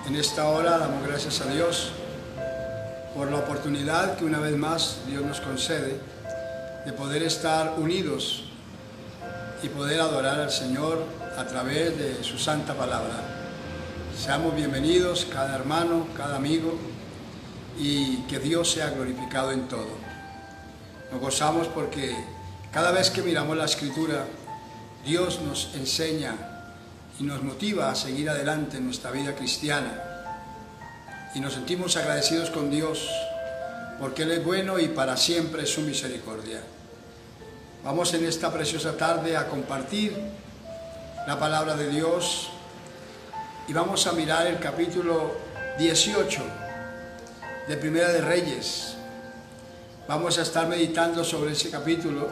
En esta hora damos gracias a Dios por la oportunidad que una vez más Dios nos concede de poder estar unidos y poder adorar al Señor a través de su santa palabra. Seamos bienvenidos cada hermano, cada amigo, y que Dios sea glorificado en todo. Nos gozamos porque cada vez que miramos la Escritura, Dios nos enseña y nos motiva a seguir adelante en nuestra vida cristiana. Y nos sentimos agradecidos con Dios porque Él es bueno y para siempre es su misericordia. Vamos en esta preciosa tarde a compartir la palabra de Dios y vamos a mirar el capítulo 18 de Primera de Reyes. Vamos a estar meditando sobre ese capítulo,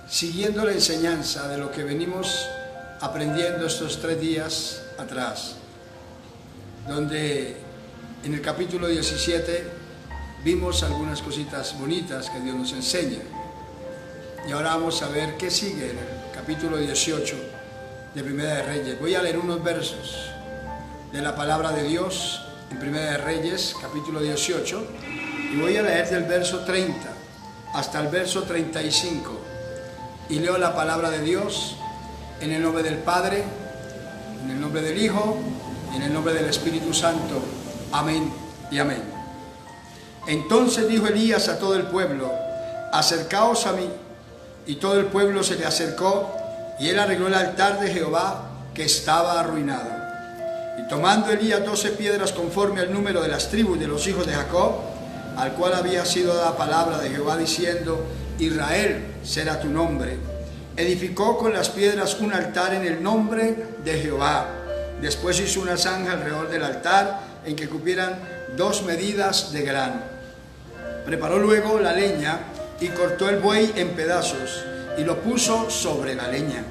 siguiendo la enseñanza de lo que venimos aprendiendo estos 3 días atrás, donde en el capítulo 17 vimos algunas cositas bonitas que Dios nos enseña. Y ahora vamos a ver qué sigue en el capítulo 18 de Primera de Reyes. Voy a leer unos versos de la palabra de Dios en Primera de Reyes, capítulo 18, y voy a leer del verso 30 hasta el verso 35. Y leo la palabra de Dios en el nombre del Padre, en el nombre del Hijo y en el nombre del Espíritu Santo. Amén y amén. Entonces dijo Elías a todo el pueblo: acercaos a mí. Y todo el pueblo se le acercó, y él arregló el altar de Jehová, que estaba arruinado. Y tomando Elías 12 piedras conforme al número de las tribus de los hijos de Jacob, al cual había sido dada palabra de Jehová diciendo: Israel será tu nombre, edificó con las piedras un altar en el nombre de Jehová. Después hizo una zanja alrededor del altar en que cupieran 2 medidas de grano. Preparó luego la leña y cortó el buey en pedazos y lo puso sobre la leña.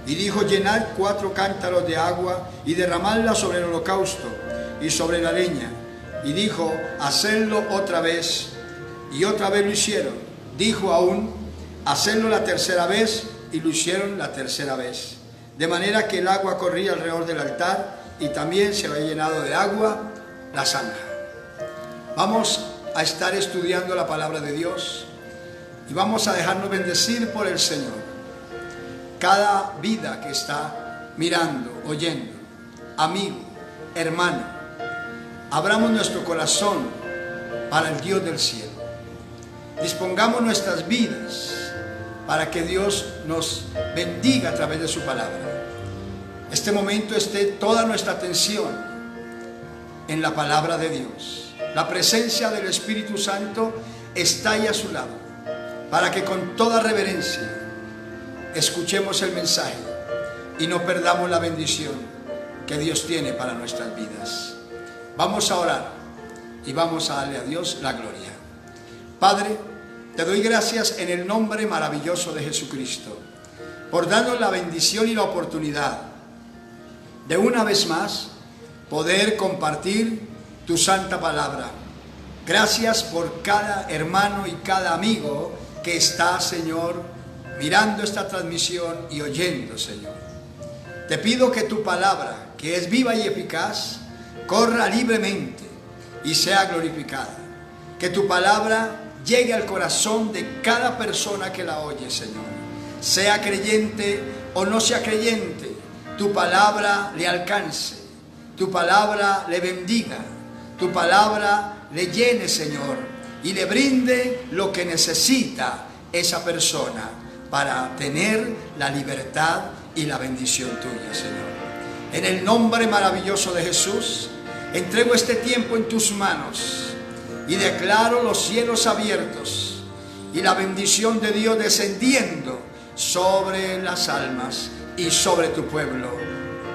Y dijo: llenad 4 cántaros de agua y derramadla sobre el holocausto y sobre la leña. Y dijo: hacedlo otra vez. Y otra vez lo hicieron. Dijo aún: hacedlo la tercera vez. Y lo hicieron la tercera vez. De manera que el agua corría alrededor del altar y también se había llenado de agua la zanja. Vamos a estar estudiando la palabra de Dios y vamos a dejarnos bendecir por el Señor. Cada vida que está mirando, oyendo, amigo, hermano, abramos nuestro corazón para el Dios del cielo. Dispongamos nuestras vidas para que Dios nos bendiga a través de su palabra. Este momento esté toda nuestra atención en la palabra de Dios. La presencia del Espíritu Santo está ahí a su lado, para que con toda reverencia escuchemos el mensaje y no perdamos la bendición que Dios tiene para nuestras vidas. Vamos a orar y vamos a darle a Dios la gloria. Padre, te doy gracias en el nombre maravilloso de Jesucristo por darnos la bendición y la oportunidad de una vez más poder compartir tu santa palabra. Gracias por cada hermano y cada amigo que está, Señor, mirando esta transmisión y oyendo, Señor. Te pido que tu palabra, que es viva y eficaz, corra libremente y sea glorificada. Que tu palabra llegue al corazón de cada persona que la oye, Señor. Sea creyente o no sea creyente, tu palabra le alcance, tu palabra le bendiga, tu palabra le llene, Señor, y le brinde lo que necesita esa persona para tener la libertad y la bendición tuya, Señor. En el nombre maravilloso de Jesús, entrego este tiempo en tus manos y declaro los cielos abiertos y la bendición de Dios descendiendo sobre las almas y sobre tu pueblo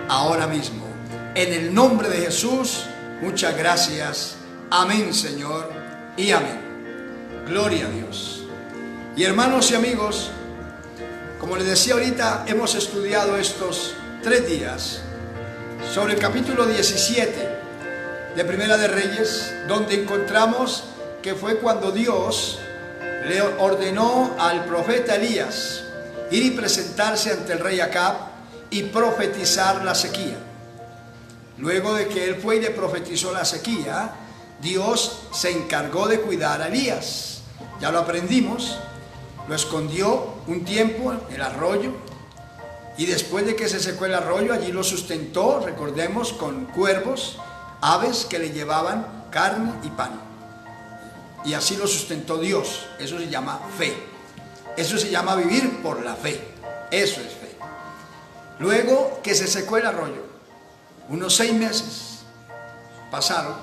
ahora mismo. En el nombre de Jesús, muchas gracias. Amén, Señor, y amén. Gloria a Dios. Y hermanos y amigos, como les decía ahorita, hemos estudiado estos 3 días sobre el capítulo 17 de Primera de Reyes, donde encontramos que fue cuando Dios le ordenó al profeta Elías ir y presentarse ante el rey Acab y profetizar la sequía. luego de que él fue y le profetizó la sequía, Dios se encargó de cuidar a Elías. Ya lo aprendimos, lo escondió un tiempo en el arroyo, y después de que se secó el arroyo, allí lo sustentó, recordemos, con cuervos, aves que le llevaban carne y pan. Y así lo sustentó Dios. Eso se llama fe. Eso se llama vivir por la fe. Eso es fe. Luego que se secó el arroyo, unos 6 meses pasaron.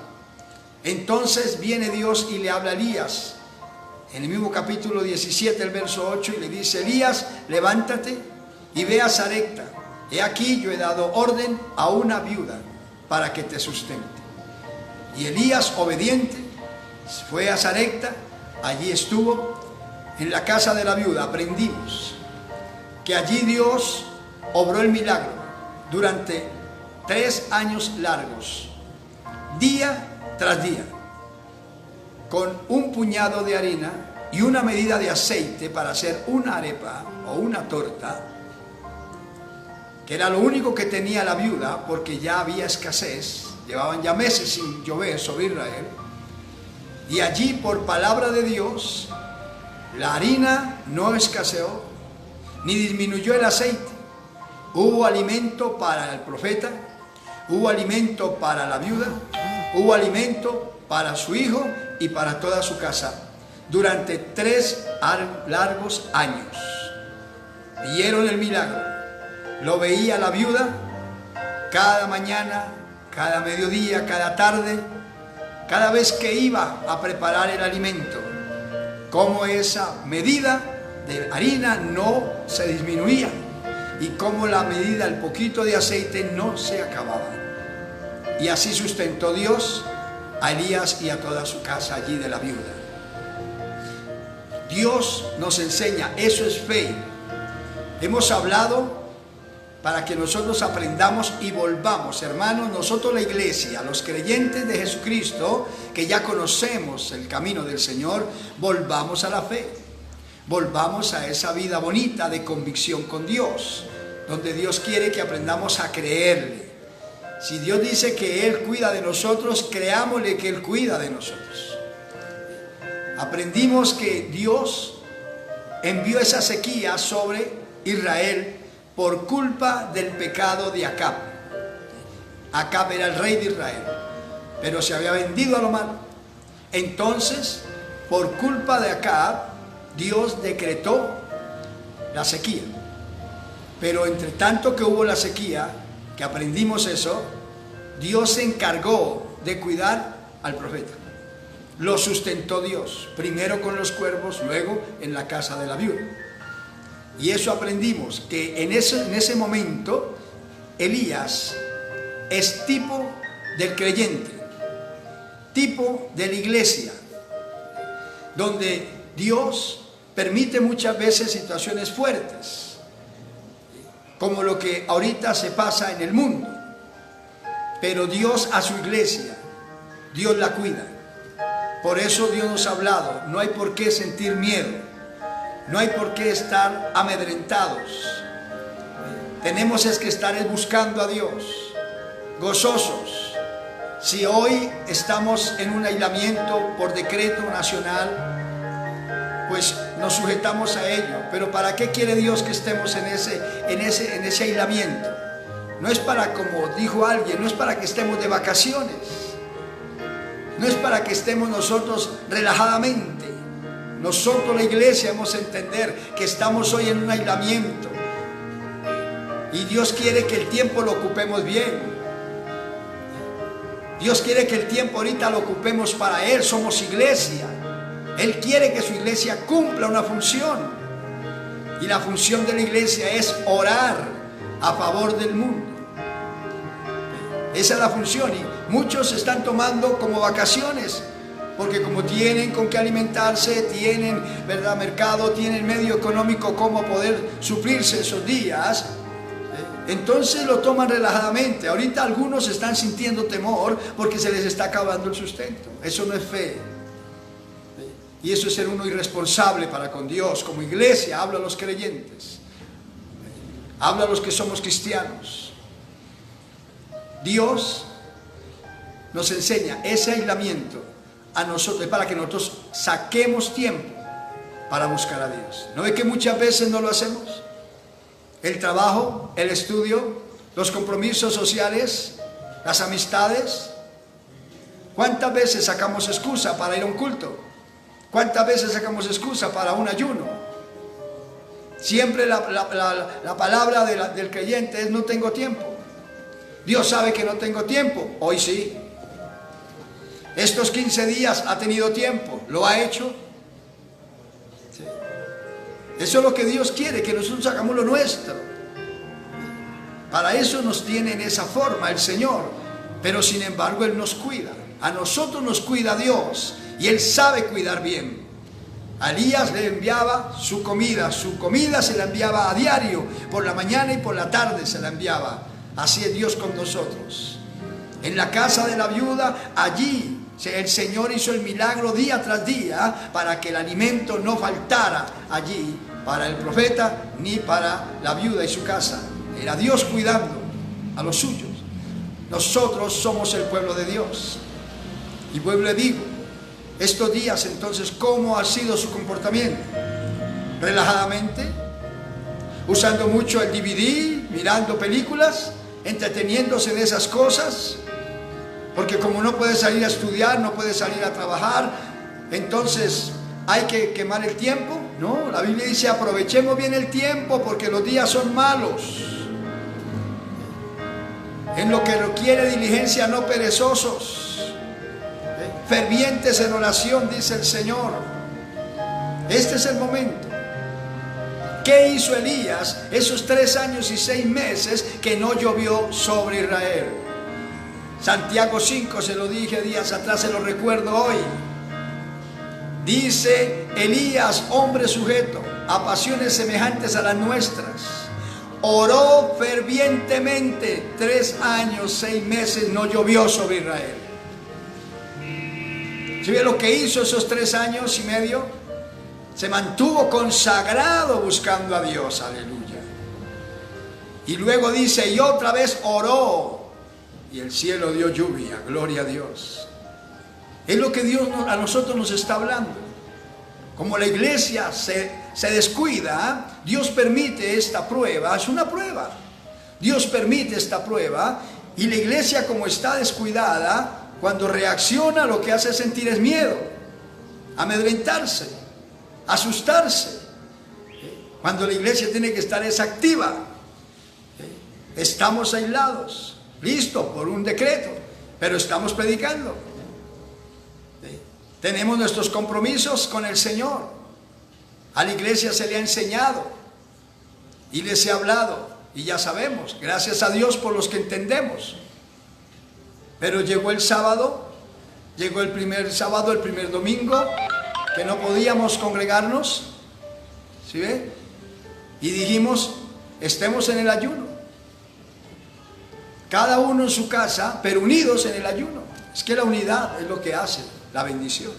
Entonces viene Dios y le habla a Elías, en el mismo capítulo 17, el verso 8, y le dice: Elías, levántate y ve a Sarepta. He aquí, yo he dado orden a una viuda para que te sustente. Y Elías, obediente, fue a Sarepta. Allí estuvo en la casa de la viuda. Aprendimos que allí Dios obró el milagro durante 3 años largos, día tras día, con un puñado de harina y una medida de aceite para hacer una arepa o una torta, que era lo único que tenía la viuda, porque ya había escasez, llevaban ya meses sin llover sobre Israel. Y allí, por palabra de Dios, la harina no escaseó, ni disminuyó el aceite. Hubo alimento para el profeta, hubo alimento para la viuda, hubo alimento para su hijo y para toda su casa durante 3 largos años. Vieron el milagro. Lo veía la viuda cada mañana, cada mediodía, cada tarde, cada vez que iba a preparar el alimento, cómo esa medida de harina no se disminuía y cómo la medida, el poquito de aceite, no se acababa. Y así sustentó Dios a Elías y a toda su casa allí de la viuda. Dios nos enseña, eso es fe. Hemos hablado para que nosotros aprendamos y volvamos, hermanos, nosotros la iglesia, los creyentes de Jesucristo, que ya conocemos el camino del Señor, volvamos a la fe, volvamos a esa vida bonita de convicción con Dios, donde Dios quiere que aprendamos a creerle. Si Dios dice que Él cuida de nosotros, creámosle que Él cuida de nosotros. Aprendimos que Dios envió esa sequía sobre Israel por culpa del pecado de Acab. Acab era el rey de Israel, pero se había vendido a lo malo. Entonces, por culpa de Acab, Dios decretó la sequía. Pero entre tanto que hubo la sequía, que aprendimos eso, Dios se encargó de cuidar al profeta. Lo sustentó Dios, primero con los cuervos, luego en la casa de la viuda. Y eso aprendimos, que en ese momento Elías es tipo del creyente, tipo de la iglesia, donde Dios permite muchas veces situaciones fuertes, como lo que ahorita se pasa en el mundo. Pero Dios a su iglesia, Dios la cuida. Por eso Dios nos ha hablado, no hay por qué sentir miedo. No hay por qué estar amedrentados. Tenemos es que estar buscando a Dios, gozosos. Si hoy estamos en un aislamiento por decreto nacional, pues nos sujetamos a ello. Pero ¿para qué quiere Dios que estemos en ese aislamiento? No es para, como dijo alguien, no es para que estemos de vacaciones. No es para que estemos nosotros relajadamente. Nosotros, la iglesia, hemos de entender que estamos hoy en un aislamiento y Dios quiere que el tiempo lo ocupemos bien. Dios quiere que el tiempo ahorita lo ocupemos para Él. Somos iglesia. Él quiere que su iglesia cumpla una función, y la función de la iglesia es orar a favor del mundo. Esa es la función, y muchos se están tomando como vacaciones, porque como tienen con qué alimentarse, tienen, ¿verdad?, mercado, tienen medio económico como poder suplirse esos días, entonces lo toman relajadamente. Ahorita algunos están sintiendo temor porque se les está acabando el sustento. Eso no es fe. Y eso es ser uno irresponsable para con Dios. Como iglesia, habla a los creyentes, habla a los que somos cristianos. Dios nos enseña ese aislamiento a nosotros, es para que nosotros saquemos tiempo para buscar a Dios. ¿No ve que muchas veces no lo hacemos? El trabajo, el estudio, los compromisos sociales, las amistades. ¿Cuántas veces sacamos excusa para ir a un culto? ¿Cuántas veces sacamos excusa para un ayuno? Siempre la palabra del creyente es: no tengo tiempo. Dios sabe que no tengo tiempo. Hoy sí. Estos 15 días ha tenido tiempo. ¿Lo ha hecho? Sí. Eso es lo que Dios quiere, que nosotros hagamos lo nuestro. Para eso nos tiene en esa forma el Señor. Pero sin embargo Él nos cuida. A nosotros nos cuida Dios. Y Él sabe cuidar bien. A Elías le enviaba su comida se la enviaba a diario, por la mañana y por la tarde se la enviaba. Así es Dios con nosotros. En la casa de la viuda, allí el Señor hizo el milagro día tras día para que el alimento no faltara allí para el profeta ni para la viuda y su casa. Era Dios cuidando a los suyos. Nosotros somos el pueblo de Dios. Y vuelvo le digo, estos días entonces, ¿cómo ha sido su comportamiento? ¿Relajadamente? ¿Usando mucho el DVD? ¿Mirando películas? ¿Entreteniéndose en esas cosas? Porque como no puede salir a estudiar, no puede salir a trabajar, entonces hay que quemar el tiempo. No, la Biblia dice: aprovechemos bien el tiempo porque los días son malos. En lo que requiere diligencia, no perezosos. Fervientes en oración, dice el Señor. Este es el momento. ¿Qué hizo Elías esos 3 años y 6 meses que no llovió sobre Israel? Santiago 5, se lo dije días atrás, se lo recuerdo hoy. Dice: Elías, hombre sujeto a pasiones semejantes a las nuestras, oró fervientemente. 3 años, 6 meses no llovió sobre Israel. ¿Sí ve lo que hizo esos 3 años y medio? Se mantuvo consagrado buscando a Dios, aleluya. Y luego dice: y otra vez oró, y el cielo dio lluvia, gloria a Dios. Es lo que Dios a nosotros nos está hablando. Como la iglesia se descuida, Dios permite esta prueba, es una prueba. Dios permite esta prueba, y la iglesia, como está descuidada, cuando reacciona, lo que hace es sentir es miedo, amedrentarse, asustarse. Cuando la iglesia tiene que estar es activa. Estamos aislados, listo, por un decreto, pero estamos predicando. Tenemos nuestros compromisos con el Señor. A la iglesia se le ha enseñado y les he hablado, y ya sabemos, gracias a Dios por los que entendemos. Pero llegó el sábado, llegó el primer sábado, el primer domingo, que no podíamos congregarnos, ¿sí ve? Y dijimos: estemos en el ayuno, cada uno en su casa, pero unidos en el ayuno. Es que la unidad es lo que hace la bendición.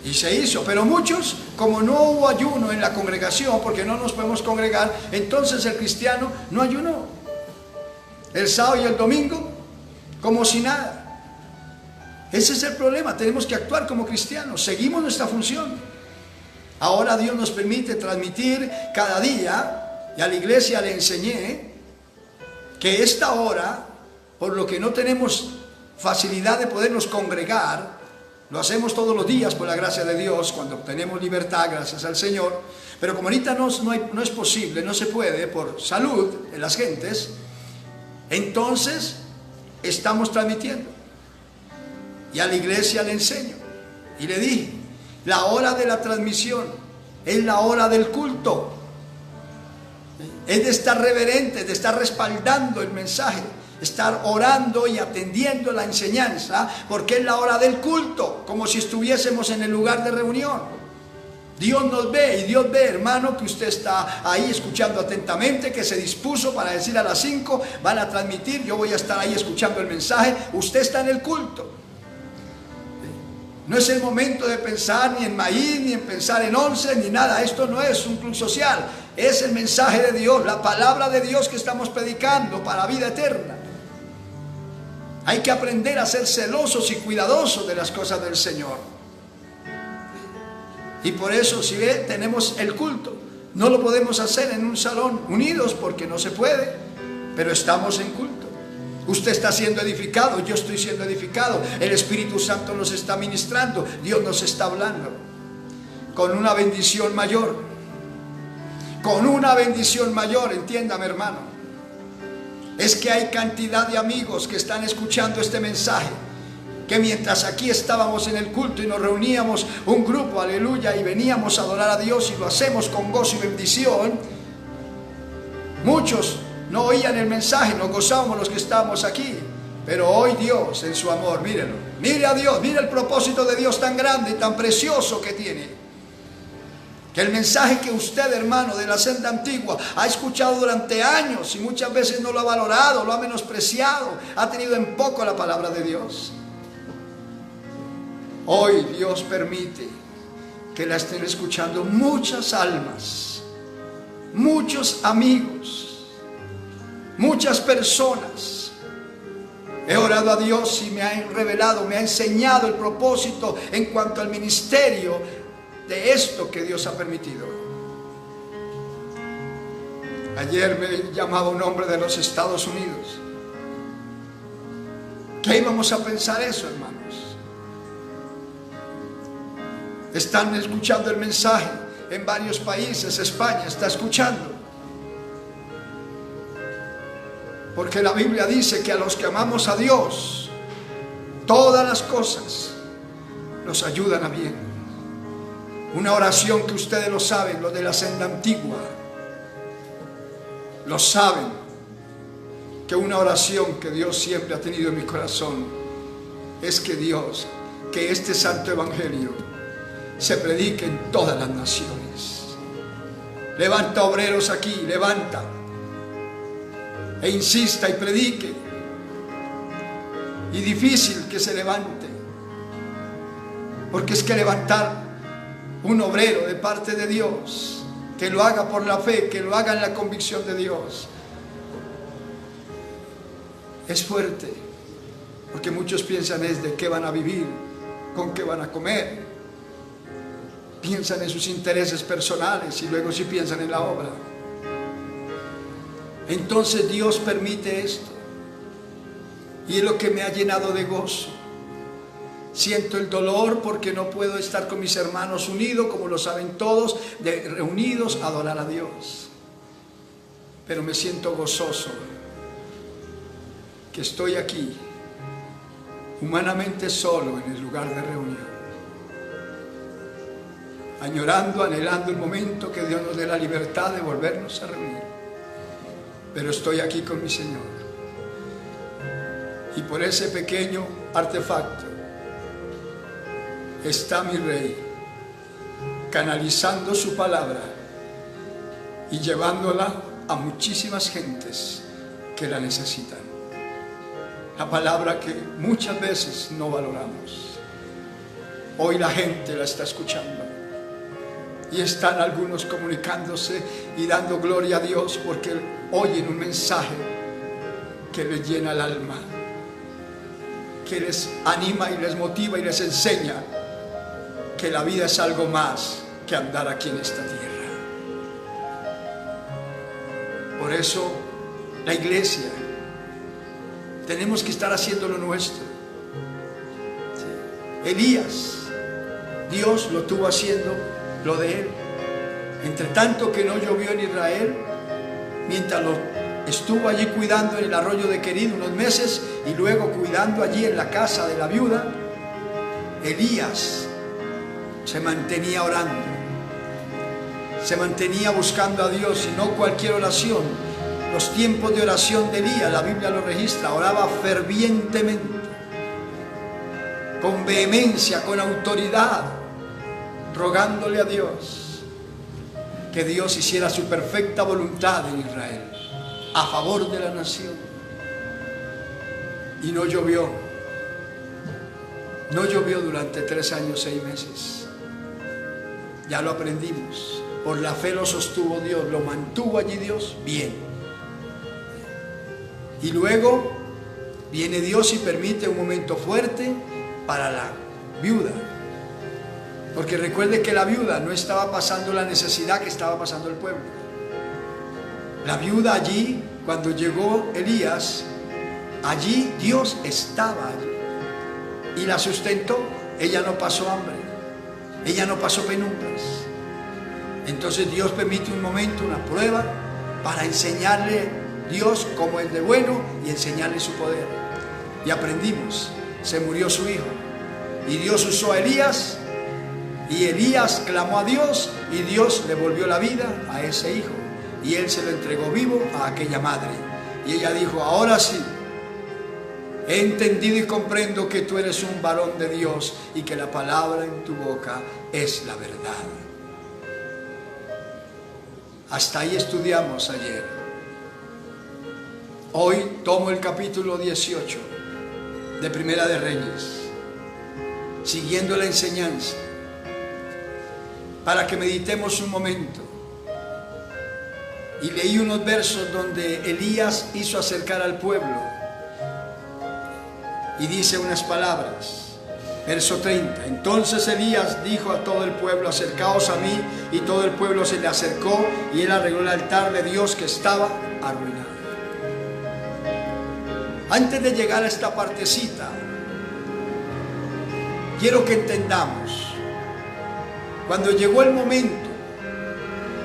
Y se hizo, pero muchos, como no hubo ayuno en la congregación, porque no nos podemos congregar, entonces el cristiano no ayunó. El sábado y el domingo, como si nada. Ese es el problema. Tenemos que actuar como cristianos. Seguimos nuestra función. Ahora Dios nos permite transmitir cada día, y a la iglesia le enseñé que esta hora, por lo que no tenemos facilidad de podernos congregar, lo hacemos todos los días por la gracia de Dios, cuando obtenemos libertad, gracias al Señor. Pero como ahorita no es posible, no se puede por salud de las gentes, entonces estamos transmitiendo. Y a la iglesia le enseño y le dije: la hora de la transmisión es la hora del culto, es de estar reverente, de estar respaldando el mensaje, estar orando y atendiendo la enseñanza, porque es la hora del culto, como si estuviésemos en el lugar de reunión. Dios nos ve, y Dios ve, hermano, que usted está ahí escuchando atentamente, que se dispuso para decir: a las 5 van a transmitir, yo voy a estar ahí escuchando el mensaje. Usted está en el culto. No es el momento de pensar ni en maíz, ni en pensar en once, ni nada. Esto no es un club social, es el mensaje de Dios, la palabra de Dios que estamos predicando para vida eterna. Hay que aprender a ser celosos y cuidadosos de las cosas del Señor. Y por eso, si ve, tenemos el culto. No lo podemos hacer en un salón unidos porque no se puede, pero estamos en culto. Usted está siendo edificado, yo estoy siendo edificado, el Espíritu Santo nos está ministrando, Dios nos está hablando con una bendición mayor. Con una bendición mayor, entiéndame, hermano. Es que hay cantidad de amigos que están escuchando este mensaje, que mientras aquí estábamos en el culto y nos reuníamos un grupo, aleluya, y veníamos a adorar a Dios y lo hacemos con gozo y bendición, muchos no oían el mensaje, nos gozábamos los que estábamos aquí. Pero hoy Dios en su amor, mírelo, mire a Dios, mire el propósito de Dios tan grande y tan precioso que tiene. Que el mensaje que usted, hermano, de la senda antigua ha escuchado durante años y muchas veces no lo ha valorado, lo ha menospreciado, ha tenido en poco la palabra de Dios. Hoy Dios permite que la estén escuchando muchas almas, muchos amigos, muchas personas. He orado a Dios y me ha revelado, me ha enseñado el propósito en cuanto al ministerio de esto que Dios ha permitido. Ayer me llamaba un hombre de los Estados Unidos. ¿Qué íbamos a pensar eso, hermanos? Están escuchando el mensaje en varios países. España está escuchando. Porque la Biblia dice que a los que amamos a Dios, todas las cosas nos ayudan a bien. Una oración que ustedes lo saben, los de la senda antigua, lo saben, que una oración que Dios siempre ha tenido en mi corazón es que Dios, que este santo evangelio se predique en todas las naciones. Levanta obreros aquí, levanta e insista y predique. Y difícil que se levante, porque es que levantar un obrero de parte de Dios, que lo haga por la fe, que lo haga en la convicción de Dios, es fuerte, porque muchos piensan es de qué van a vivir, con qué van a comer, piensan en sus intereses personales y luego sí piensan en la obra. Entonces Dios permite esto y es lo que me ha llenado de gozo. Siento el dolor porque no puedo estar con mis hermanos unidos, como lo saben todos, reunidos a adorar a Dios. Pero me siento gozoso que estoy aquí, humanamente solo en el lugar de reunión, añorando, anhelando el momento que Dios nos dé la libertad de volvernos a reunir. Pero estoy aquí con mi Señor. Y por ese pequeño artefacto está mi Rey, canalizando su palabra y llevándola a muchísimas gentes que la necesitan. La palabra que muchas veces no valoramos. Hoy la gente la está escuchando. Y están algunos comunicándose y dando gloria a Dios porque oyen un mensaje que les llena el alma, que les anima y les motiva y les enseña que la vida es algo más que andar aquí en esta tierra. Por eso la iglesia tenemos que estar haciendo lo nuestro. Elías, Dios lo tuvo haciendo lo de él. Entre tanto que no llovió en Israel, mientras lo estuvo allí cuidando en el arroyo de Querid unos meses y luego cuidando allí en la casa de la viuda, Elías se mantenía orando, se mantenía buscando a Dios y no cualquier oración. Los tiempos de oración de Elías, la Biblia lo registra, oraba fervientemente, con vehemencia, con autoridad, rogándole a Dios que Dios hiciera su perfecta voluntad en Israel, a favor de la nación. Y no llovió. No llovió durante 3 años, 6 meses. Ya lo aprendimos. Por la fe lo sostuvo Dios, lo mantuvo allí Dios bien. Y luego Viene Dios y permite un momento fuerte para la viuda. Porque recuerde que la viuda no estaba pasando la necesidad que estaba pasando el pueblo. La viuda allí, cuando llegó Elías, allí Dios estaba allí y la sustentó. Ella no pasó hambre, ella no pasó penumbras. Entonces Dios permite un momento, una prueba, para enseñarle Dios cómo es de bueno y enseñarle su poder. Y aprendimos, se murió su hijo y Dios usó a Elías, y Elías clamó a Dios y Dios le volvió la vida a ese hijo y él se lo entregó vivo a aquella madre. Y ella dijo: ahora sí, he entendido y comprendo que tú eres un varón de Dios y que la palabra en tu boca es la verdad. Hasta ahí estudiamos ayer. Hoy tomo el capítulo 18 de Primera de Reyes, siguiendo la enseñanza, para que meditemos un momento. Y leí unos versos donde Elías hizo acercar al pueblo y dice unas palabras. Verso 30: entonces Elías dijo a todo el pueblo: acercaos a mí. Y todo el pueblo se le acercó y él arregló el altar de Dios que estaba arruinado. Antes de llegar a esta partecita, quiero que entendamos, cuando llegó el momento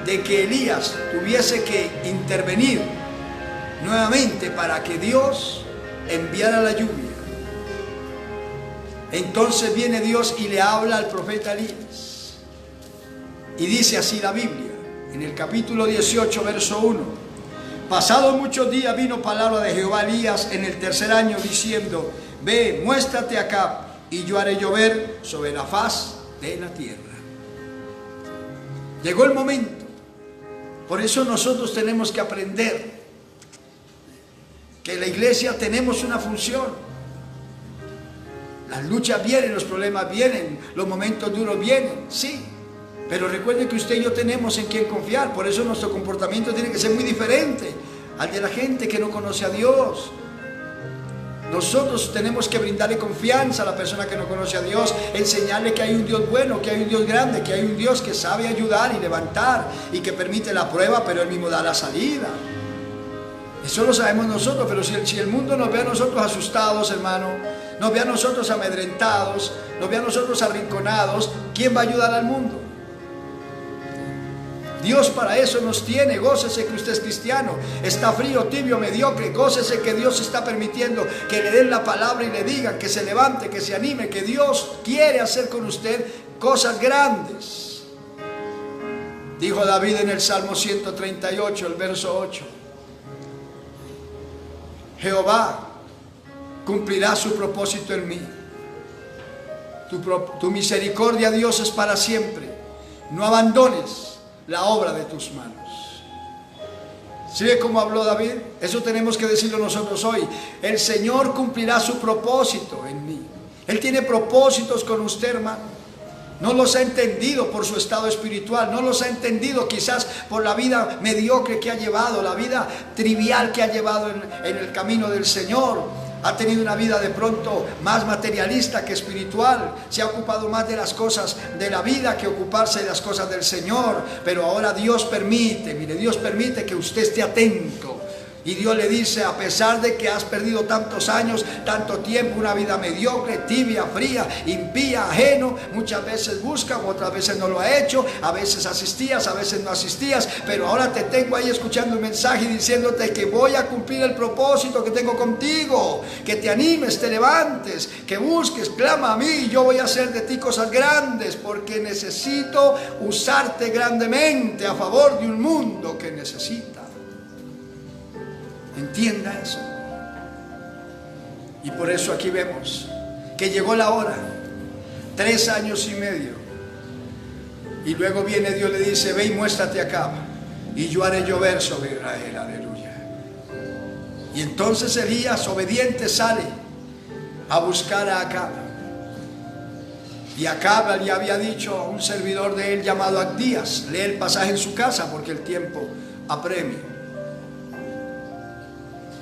de que Elías tuviese que intervenir nuevamente para que Dios enviara la lluvia, entonces viene Dios y le habla al profeta Elías. Y dice así la Biblia, en el capítulo 18, verso 1: pasados muchos días vino palabra de Jehová a Elías en el tercer año, diciendo: ve, muéstrate acá, y yo haré llover sobre la faz de la tierra. Llegó el momento. Por eso nosotros tenemos que aprender que en la iglesia tenemos una función. Las luchas vienen, los problemas vienen, los momentos duros vienen, sí. Pero recuerden que usted y yo tenemos en quien confiar. Por eso nuestro comportamiento tiene que ser muy diferente al de la gente que no conoce a Dios. Nosotros tenemos que brindarle confianza a la persona que no conoce a Dios, enseñarle que hay un Dios bueno, que hay un Dios grande, que hay un Dios que sabe ayudar y levantar y que permite la prueba, pero Él mismo da la salida. Eso lo sabemos nosotros, pero si el mundo nos ve a nosotros asustados, hermano, nos ve a nosotros amedrentados, nos ve a nosotros arrinconados, ¿quién va a ayudar al mundo? Dios para eso nos tiene. Gócese que usted es cristiano. Está frío, tibio, mediocre, gócese que Dios está permitiendo que le den la palabra y le digan que se levante, que se anime, que Dios quiere hacer con usted cosas grandes. Dijo David en el Salmo 138, el verso 8: Jehová cumplirá su propósito en mí. Tu misericordia, Dios, es para siempre. No abandones la obra de tus manos. ¿Sí ve cómo habló David? Eso tenemos que decirlo nosotros hoy. El Señor cumplirá su propósito en mí. Él tiene propósitos con usted, hermano. No los ha entendido por su estado espiritual, no los ha entendido quizás por la vida mediocre que ha llevado, la vida trivial que ha llevado en el camino del Señor. Ha tenido una vida de pronto más materialista que espiritual. Se ha ocupado más de las cosas de la vida que ocuparse de las cosas del Señor. Pero ahora Dios permite, mire, Dios permite que usted esté atento. Y Dios le dice: a pesar de que has perdido tantos años, tanto tiempo, una vida mediocre, tibia, fría, impía, ajeno, muchas veces buscas, otras veces no lo ha hecho, a veces asistías, a veces no asistías, pero ahora te tengo ahí escuchando un mensaje y diciéndote que voy a cumplir el propósito que tengo contigo, que te animes, te levantes, que busques, clama a mí y yo voy a hacer de ti cosas grandes, porque necesito usarte grandemente a favor de un mundo que necesita. Entienda eso. Y por eso aquí vemos que llegó la hora, 3 años y medio, y luego viene Dios, le dice: ve y muéstrate acá, y yo haré llover sobre Israel. Aleluya. Y entonces Elías, obediente, sale a buscar a Acab. Y Acab ya había dicho a un servidor de él llamado Abdías: lee el pasaje en su casa porque el tiempo apremia.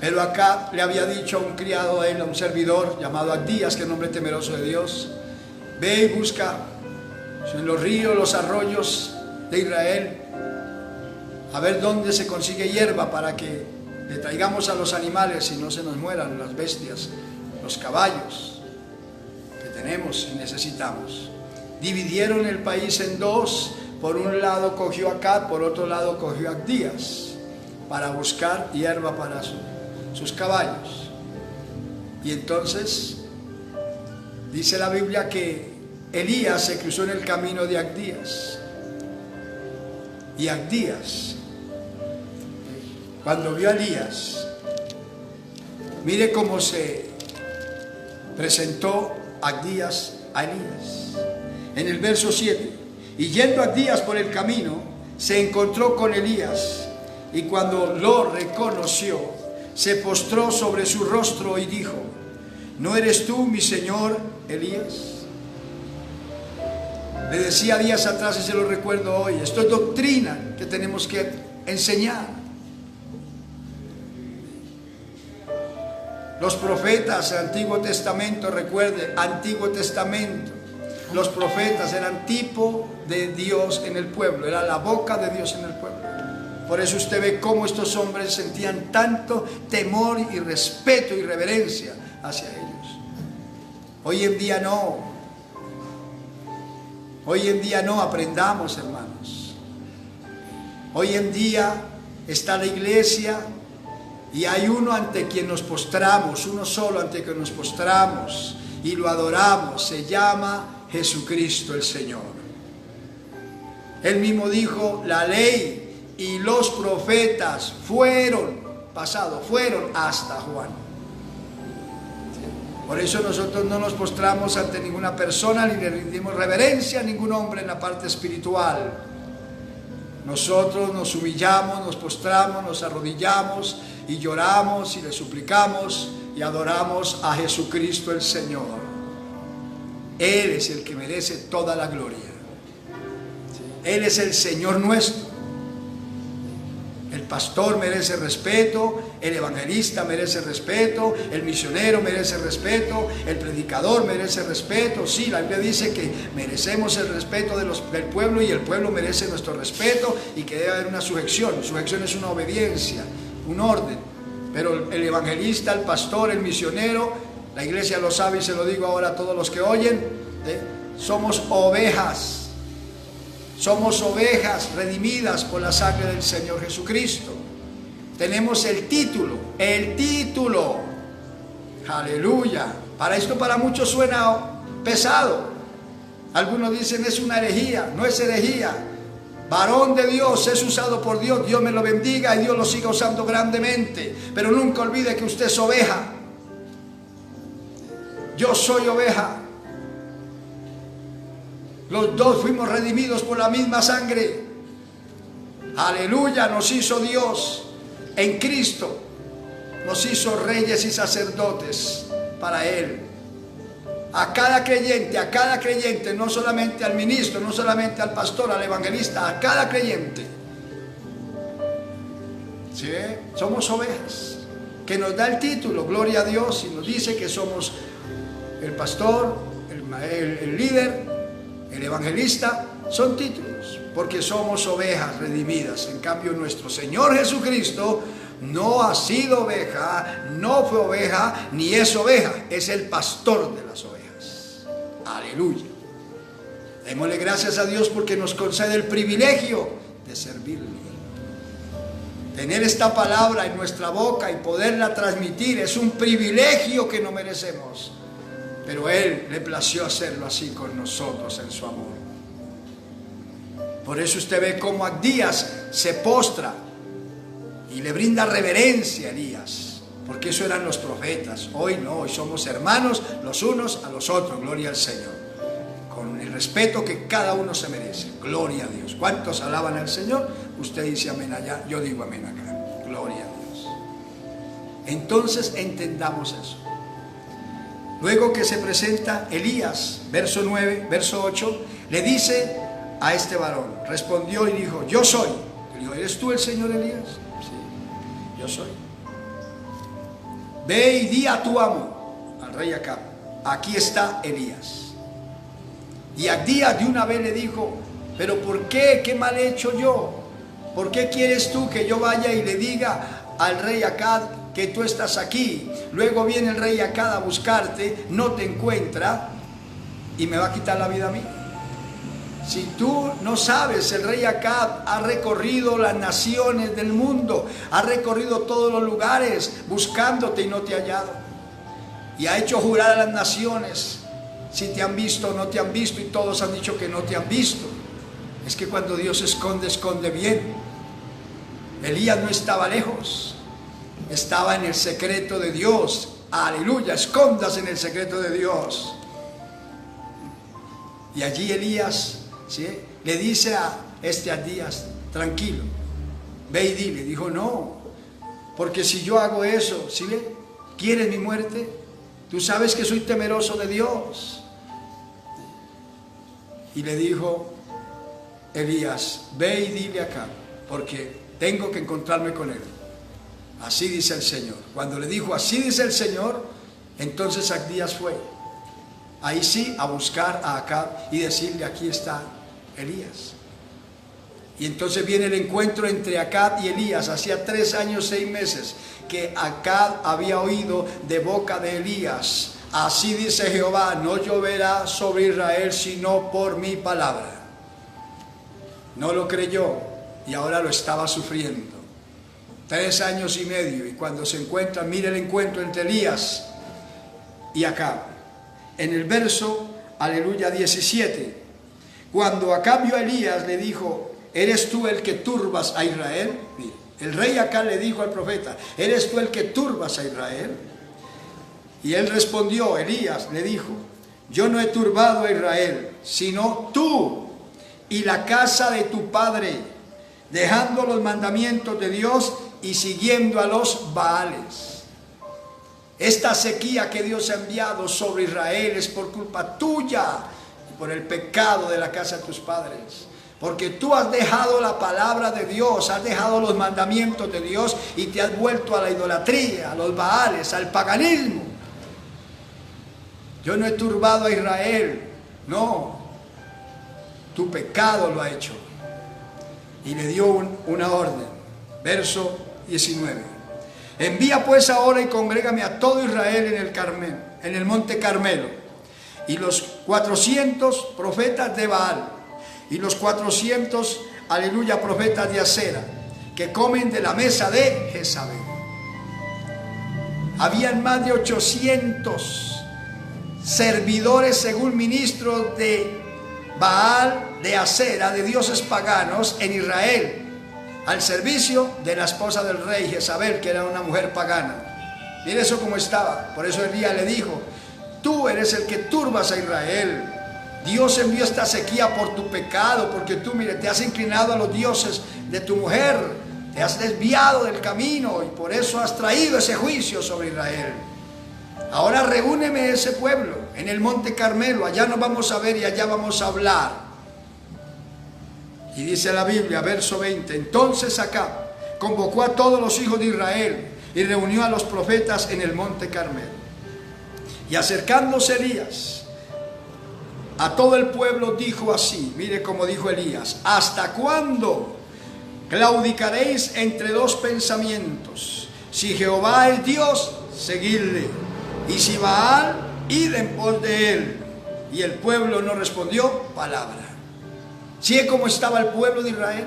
Pero Acab le había dicho a un criado de él, a un servidor llamado Abdías, que es un hombre temeroso de Dios: ve y busca en los ríos, los arroyos de Israel, a ver dónde se consigue hierba para que le traigamos a los animales y no se nos mueran las bestias, los caballos que tenemos y necesitamos. Dividieron el país en dos. Por un lado cogió Acab, por otro lado cogió Abdías, para buscar hierba para sus caballos. Y entonces dice la Biblia que Elías se cruzó en el camino de Abdías. Y Abdías, cuando vio a Elías, mire cómo se presentó Abdías a Elías. En el verso 7: y yendo Abdías por el camino, se encontró con Elías, y cuando lo reconoció, se postró sobre su rostro y dijo: ¿no eres tú mi señor Elías? Le decía días atrás y se lo recuerdo hoy: esto es doctrina que tenemos que enseñar. Los profetas del Antiguo Testamento, recuerde, Antiguo Testamento, los profetas eran tipo de Dios en el pueblo, era la boca de Dios en el pueblo. Por eso usted ve cómo estos hombres sentían tanto temor y respeto y reverencia hacia ellos. Hoy en día no. Hoy en día no. Aprendamos, hermanos. Hoy en día está la iglesia y hay uno ante quien nos postramos, uno solo ante quien nos postramos y lo adoramos. Se llama Jesucristo el Señor. Él mismo dijo: la ley y los profetas fueron hasta Juan. Por eso nosotros no nos postramos ante ninguna persona ni le rendimos reverencia a ningún hombre en la parte espiritual. Nosotros nos humillamos, nos postramos, nos arrodillamos y lloramos y le suplicamos y adoramos a Jesucristo el Señor. Él es el que merece toda la gloria. Él es el Señor nuestro. El pastor merece respeto, el evangelista merece respeto, el misionero merece respeto, el predicador merece respeto. Sí, la Biblia dice que merecemos el respeto del pueblo y el pueblo merece nuestro respeto y que debe haber una sujeción. Sujeción es una obediencia, un orden. Pero el evangelista, el pastor, el misionero, la iglesia lo sabe y se lo digo ahora a todos los que oyen, somos ovejas. Somos ovejas redimidas por la sangre del Señor Jesucristo. Tenemos el título. Aleluya. Para esto para muchos suena pesado. Algunos dicen es una herejía. No es herejía. Varón de Dios, es usado por Dios. Dios me lo bendiga y Dios lo siga usando grandemente. Pero nunca olvide que usted es oveja. Yo soy oveja. Los dos fuimos redimidos por la misma sangre. Aleluya, nos hizo Dios en Cristo. Nos hizo reyes y sacerdotes para Él. A cada creyente, no solamente al ministro, no solamente al pastor, al evangelista, a cada creyente. ¿Sí? Somos ovejas. Que nos da el título, gloria a Dios, y nos dice que somos el pastor, el líder, el evangelista. Son títulos, porque somos ovejas redimidas. En cambio, nuestro Señor Jesucristo no ha sido oveja, no fue oveja, ni es oveja. Es el pastor de las ovejas. Aleluya. Démosle gracias a Dios porque nos concede el privilegio de servirle. Tener esta palabra en nuestra boca y poderla transmitir es un privilegio que no merecemos. Pero Él le plació hacerlo así con nosotros en su amor. Por eso usted ve cómo Abdías se postra y le brinda reverencia a Elías. Porque eso eran los profetas. Hoy no, hoy somos hermanos los unos a los otros. Gloria al Señor. Con el respeto que cada uno se merece. Gloria a Dios. ¿Cuántos alaban al Señor? Usted dice amén allá, yo digo amén acá. Gloria a Dios. Entonces entendamos eso. Luego que se presenta Elías, verso 9, verso 8, le dice a este varón, respondió y dijo: yo soy. Le dijo: ¿eres tú el Señor Elías? Sí, yo soy. ve y di a tu amo, al rey Acab, aquí está Elías. Y Abdías de una vez le dijo, pero ¿por qué? ¿Qué mal he hecho yo? ¿Por qué quieres tú que yo vaya y le diga al rey Acab que tú estás aquí? Luego viene el rey Acab a buscarte, no te encuentra y me va a quitar la vida a mí. Si tú no sabes, el rey Acab ha recorrido las naciones del mundo, ha recorrido todos los lugares buscándote y no te ha hallado. Y ha hecho jurar a las naciones si te han visto o no te han visto, y todos han dicho que no te han visto. Es que cuando Dios esconde, esconde bien. Elías no estaba lejos, estaba en el secreto de Dios. Aleluya, escondas en el secreto de Dios. Y allí Elías, ¿sí?, le dice a Abdías, tranquilo, ve y dile. Dijo, no, porque si yo hago eso, ¿sí ve? ¿Quieres mi muerte? Tú sabes que soy temeroso de Dios. Y le dijo Elías, ve y dile acá, porque tengo que encontrarme con él. Así dice el Señor. Cuando le dijo, así dice el Señor, entonces Abdías fue, ahí sí, a buscar a Acab y decirle, aquí está Elías. Y entonces viene el encuentro entre Acab y Elías. Hacía 3 años, 6 meses que Acab había oído de boca de Elías, así dice Jehová, no lloverá sobre Israel sino por mi palabra. No lo creyó y ahora lo estaba sufriendo. 3 años y medio, y cuando se encuentran, mire el encuentro entre Elías y Acab. En el verso, aleluya, 17, cuando Acab vio a Elías, le dijo, ¿eres tú el que turbas a Israel? Mire, el rey Acab le dijo al profeta, ¿eres tú el que turbas a Israel? Y él respondió, Elías le dijo, yo no he turbado a Israel, sino tú y la casa de tu padre, dejando los mandamientos de Dios y siguiendo a los Baales. Esta sequía que Dios ha enviado sobre Israel es por culpa tuya y por el pecado de la casa de tus padres. Porque tú has dejado la palabra de Dios, has dejado los mandamientos de Dios y te has vuelto a la idolatría, a los Baales, al paganismo. Yo no he turbado a Israel, no, tu pecado lo ha hecho. Y le dio una orden, verso 19. Envía pues ahora y congrégame a todo Israel en el monte Carmelo, y los 400 profetas de Baal, y los 400, aleluya, profetas de Acera, que comen de la mesa de Jezabel. Habían más de 800 servidores, según ministros de Baal, de Acera, de dioses paganos en Israel, al servicio de la esposa del rey Jezabel, que era una mujer pagana. Mire eso como estaba. Por eso Elías le dijo, tú eres el que turbas a Israel. Dios envió esta sequía por tu pecado, porque tú, mire, te has inclinado a los dioses de tu mujer, te has desviado del camino y por eso has traído ese juicio sobre Israel. Ahora reúneme ese pueblo en el monte Carmelo, allá nos vamos a ver y allá vamos a hablar. Y dice la Biblia, verso 20, entonces Acab convocó a todos los hijos de Israel y reunió a los profetas en el monte Carmelo. Y acercándose Elías a todo el pueblo dijo así, mire cómo dijo Elías, ¿hasta cuándo claudicaréis entre dos pensamientos? Si Jehová es Dios, seguidle, y si Baal, id en pos de él. Y el pueblo no respondió palabra. ¿Sí cómo estaba el pueblo de Israel?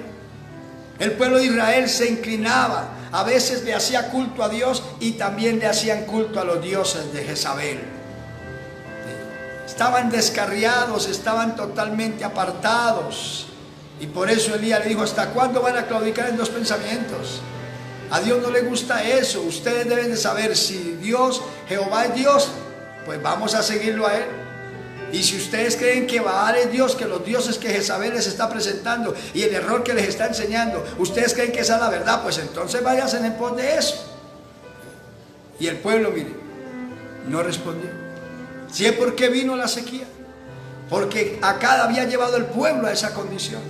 El pueblo de Israel se inclinaba, a veces le hacía culto a Dios y también le hacían culto a los dioses de Jezabel. Estaban descarriados, estaban totalmente apartados. Y por eso Elías le dijo, ¿hasta cuándo van a claudicar en dos pensamientos? A Dios no le gusta eso. Ustedes deben de saber, si Dios, Jehová es Dios, pues vamos a seguirlo a él. Y si ustedes creen que Baal es Dios, que los dioses que Jezabel les está presentando y el error que les está enseñando, ustedes creen que esa es la verdad, pues entonces váyanse en pos de eso. Y el pueblo, mire, no respondió. ¿Sí es por qué vino la sequía? Porque Acab había llevado el pueblo a esa condición.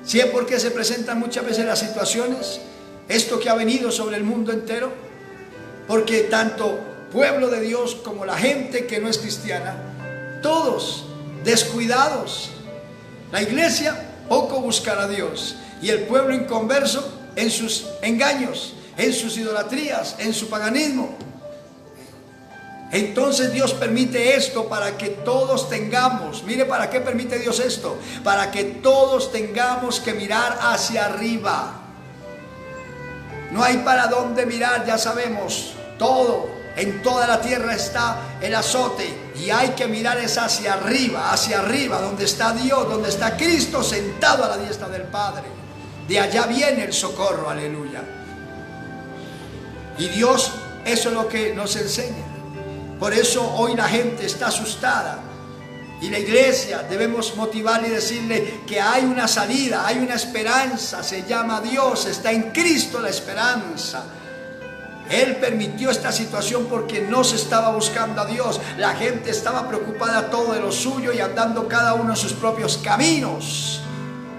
¿Sí es porque se presentan muchas veces las situaciones? Esto que ha venido sobre el mundo entero, porque tanto pueblo de Dios como la gente que no es cristiana, todos descuidados. La iglesia poco buscará a Dios y el pueblo inconverso en sus engaños, en sus idolatrías, en su paganismo. Entonces Dios permite esto para que todos tengamos, mire para qué permite Dios esto, para que todos tengamos que mirar hacia arriba. No hay para dónde mirar, ya sabemos, todo, en toda la tierra está el azote y hay que mirar es hacia arriba, donde está Dios, donde está Cristo sentado a la diestra del Padre. De allá viene el socorro, aleluya. Y Dios, eso es lo que nos enseña. Por eso hoy la gente está asustada y la iglesia debemos motivarle y decirle que hay una salida, hay una esperanza, se llama Dios, está en Cristo la esperanza. Él permitió esta situación porque no se estaba buscando a Dios. La gente estaba preocupada todo de lo suyo y andando cada uno en sus propios caminos.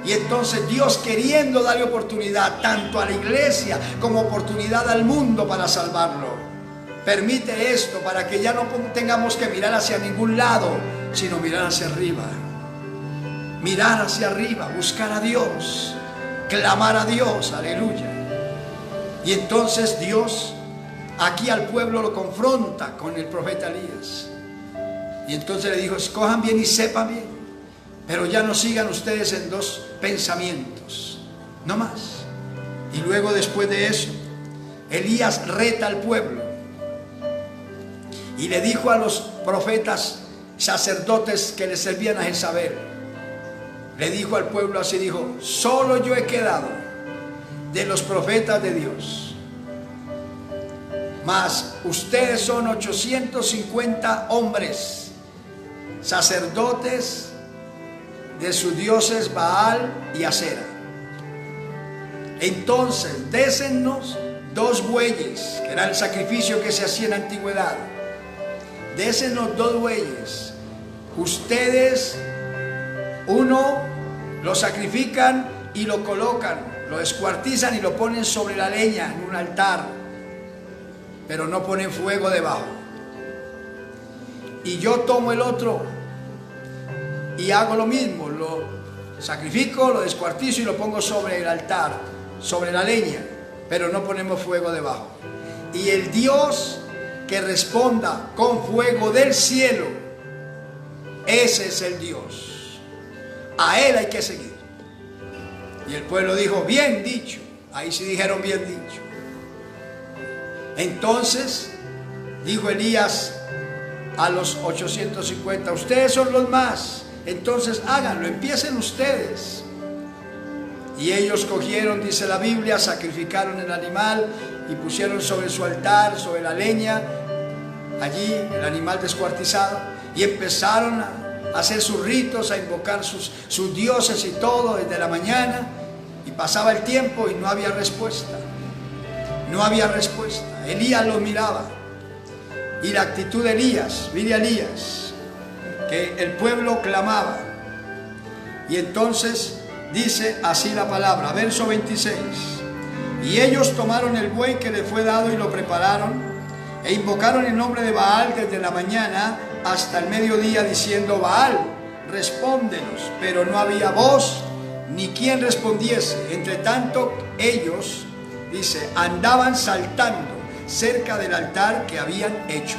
Y entonces Dios, queriendo darle oportunidad tanto a la iglesia como oportunidad al mundo para salvarlo, permite esto para que ya no tengamos que mirar hacia ningún lado, sino mirar hacia arriba. Mirar hacia arriba, buscar a Dios, clamar a Dios, aleluya. Y entonces Dios aquí al pueblo lo confronta con el profeta Elías. Y entonces le dijo: escojan bien y sepan bien, pero ya no sigan ustedes en dos pensamientos, no más. Y luego, después de eso, Elías reta al pueblo y le dijo a los profetas sacerdotes que le servían a Jezabel, le dijo al pueblo así, dijo: solo yo he quedado de los profetas de Dios, mas ustedes son 850 hombres, sacerdotes de sus dioses Baal y Acera. Entonces désennos 2 bueyes, que era el sacrificio que se hacía en la antigüedad. Désennos 2 bueyes. Ustedes, uno lo sacrifican y lo colocan, lo descuartizan y lo ponen sobre la leña en un altar, pero no ponen fuego debajo. Y yo tomo el otro y hago lo mismo, lo sacrifico, lo descuartizo y lo pongo sobre el altar, sobre la leña, pero no ponemos fuego debajo. Y el Dios que responda con fuego del cielo, ese es el Dios, a Él hay que seguir. Y el pueblo dijo: bien dicho. Ahí sí dijeron: bien dicho. Entonces dijo Elías a los 850: ustedes son los más, entonces háganlo, empiecen ustedes. Y ellos cogieron, dice la Biblia, sacrificaron el animal y pusieron sobre su altar, sobre la leña, allí el animal descuartizado, y empezaron a hacer sus ritos, a invocar sus dioses y todo desde la mañana. Y pasaba el tiempo y no había respuesta. No había respuesta. Elías los miraba. Y la actitud de Elías, mire a Elías, que el pueblo clamaba. Y entonces dice así la palabra, verso 26. Y ellos tomaron el buey que le fue dado y lo prepararon, e invocaron el nombre de Baal desde la mañana hasta el mediodía, diciendo: Baal, respóndenos. Pero no había voz ni quien respondiese. Entre tanto ellos, dice, andaban saltando cerca del altar que habían hecho.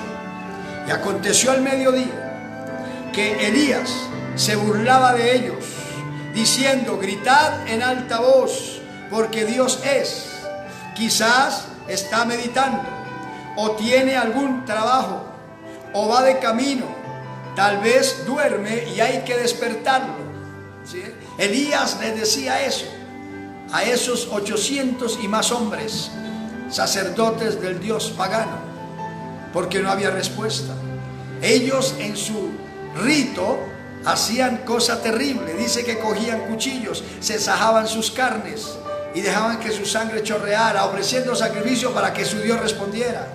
Y aconteció al mediodía que Elías se burlaba de ellos, diciendo: gritad en alta voz, porque Dios es. Quizás está meditando, o tiene algún trabajo, o va de camino, tal vez duerme y hay que despertarlo. ¿Sí? Elías les decía eso a esos 800 y más hombres, sacerdotes del dios pagano, porque no había respuesta. Ellos en su rito hacían cosa terrible. Dice que cogían cuchillos, se sajaban sus carnes y dejaban que su sangre chorreara, ofreciendo sacrificio para que su Dios respondiera.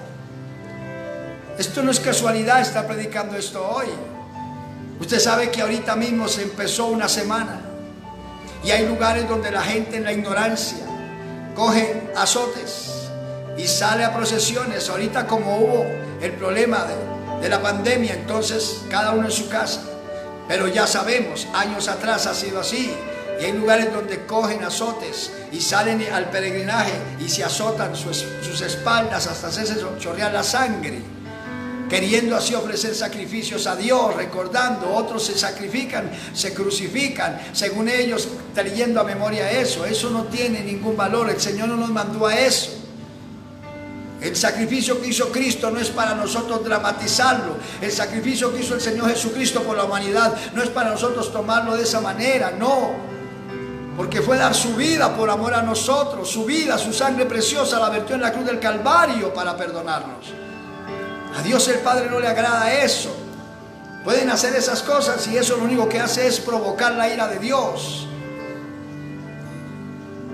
Esto no es casualidad estar predicando esto hoy. Usted sabe que ahorita mismo se empezó una semana y hay lugares donde la gente en la ignorancia coge azotes y sale a procesiones. Ahorita como hubo el problema de la pandemia, entonces cada uno en su casa. Pero ya sabemos, años atrás ha sido así. Y hay lugares donde cogen azotes y salen al peregrinaje y se azotan sus espaldas hasta hacerse chorrear la sangre, queriendo así ofrecer sacrificios a Dios, recordando. Otros se sacrifican, se crucifican, según ellos, trayendo a memoria eso. Eso no tiene ningún valor. El Señor no nos mandó a eso. El sacrificio que hizo Cristo no es para nosotros dramatizarlo. El sacrificio que hizo el Señor Jesucristo por la humanidad no es para nosotros tomarlo de esa manera, no. Porque fue dar su vida por amor a nosotros. Su vida, su sangre preciosa la vertió en la cruz del Calvario para perdonarnos. A Dios el Padre no le agrada eso. Pueden hacer esas cosas y eso lo único que hace es provocar la ira de Dios.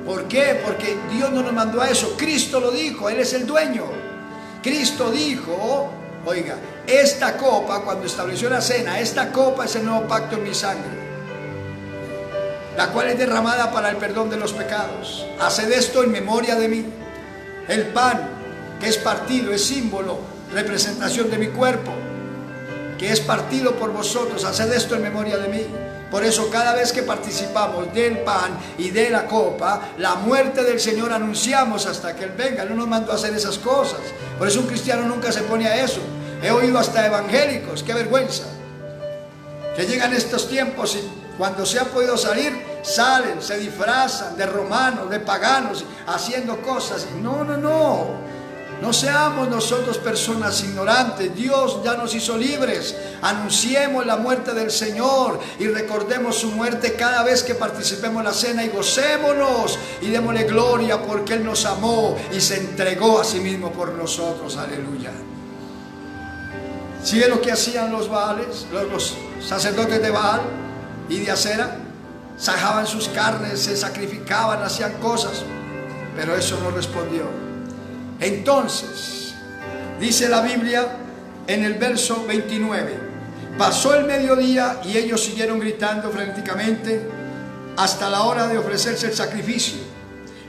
¿Por qué? Porque Dios no nos mandó a eso. Cristo lo dijo, Él es el dueño. Cristo dijo, oiga, esta copa, cuando estableció la cena, esta copa es el nuevo pacto en mi sangre, la cual es derramada para el perdón de los pecados. Haced esto en memoria de mí. El pan que es partido es símbolo, representación de mi cuerpo, que es partido por vosotros. Haced esto en memoria de mí. Por eso cada vez que participamos del pan y de la copa, la muerte del Señor anunciamos hasta que Él venga. Él no nos mandó a hacer esas cosas. Por eso un cristiano nunca se pone a eso. He oído hasta evangélicos, qué vergüenza, que llegan estos tiempos y cuando se ha podido salir, salen, se disfrazan de romanos, de paganos, haciendo cosas. No seamos nosotros personas ignorantes. Dios ya nos hizo libres. Anunciemos la muerte del Señor y recordemos su muerte cada vez que participemos en la cena, y gocémonos y démosle gloria porque Él nos amó y se entregó a sí mismo por nosotros. Aleluya. ¿Sigue lo que hacían los Baales, los sacerdotes de Baal y de Acera? Sajaban sus carnes, se sacrificaban, hacían cosas, pero eso no respondió. Entonces, dice la Biblia en el verso 29, pasó el mediodía y ellos siguieron gritando frenéticamente hasta la hora de ofrecerse el sacrificio,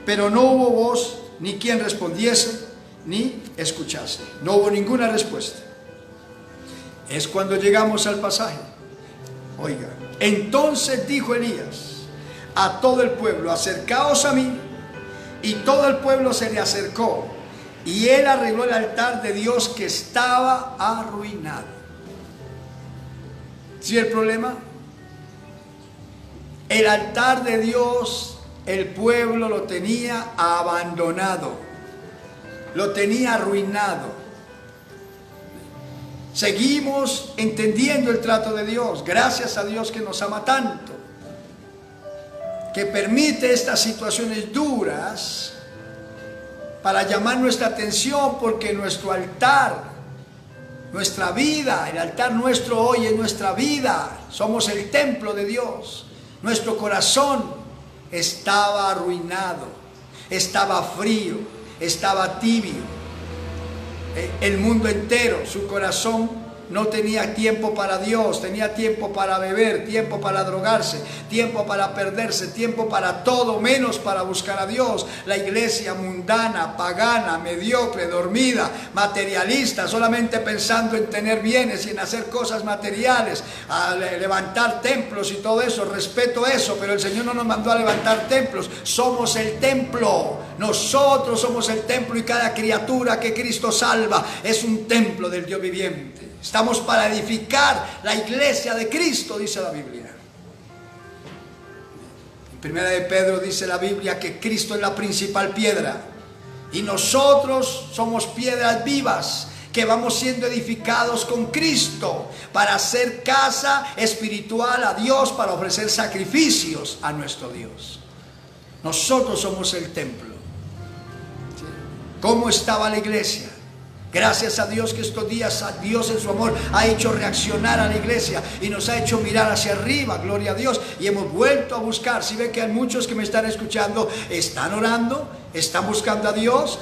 pero no hubo voz, ni quien respondiese, ni escuchase. No hubo ninguna respuesta. Es cuando llegamos al pasaje. Oiga, entonces dijo Elías a todo el pueblo, acercaos a mí. Y todo el pueblo se le acercó, y él arregló el altar de Dios que estaba arruinado. ¿Sí el problema? El altar de Dios, el pueblo lo tenía abandonado, lo tenía arruinado. Seguimos entendiendo el trato de Dios. Gracias a Dios que nos ama tanto, que permite estas situaciones duras para llamar nuestra atención, porque nuestro altar, nuestra vida, el altar nuestro hoy es nuestra vida. Somos el templo de Dios. Nuestro corazón estaba arruinado, estaba frío, estaba tibio. El mundo entero, su corazón no tenía tiempo para Dios, tenía tiempo para beber, tiempo para drogarse, tiempo para perderse, tiempo para todo menos para buscar a Dios. La iglesia mundana, pagana, mediocre, dormida, materialista, solamente pensando en tener bienes y en hacer cosas materiales, a levantar templos y todo eso. Respeto eso, pero el Señor no nos mandó a levantar templos. Somos el templo. Nosotros somos el templo, y cada criatura que Cristo salva es un templo del Dios viviente. Estamos para edificar la iglesia de Cristo, dice la Biblia. En Primera de Pedro dice la Biblia que Cristo es la principal piedra, y nosotros somos piedras vivas que vamos siendo edificados con Cristo para hacer casa espiritual a Dios, para ofrecer sacrificios a nuestro Dios. Nosotros somos el templo. ¿Cómo estaba la iglesia? Gracias a Dios que estos días Dios en su amor ha hecho reaccionar a la iglesia y nos ha hecho mirar hacia arriba, gloria a Dios, y hemos vuelto a buscar. Si ven que hay muchos que me están escuchando, están orando, están buscando a Dios,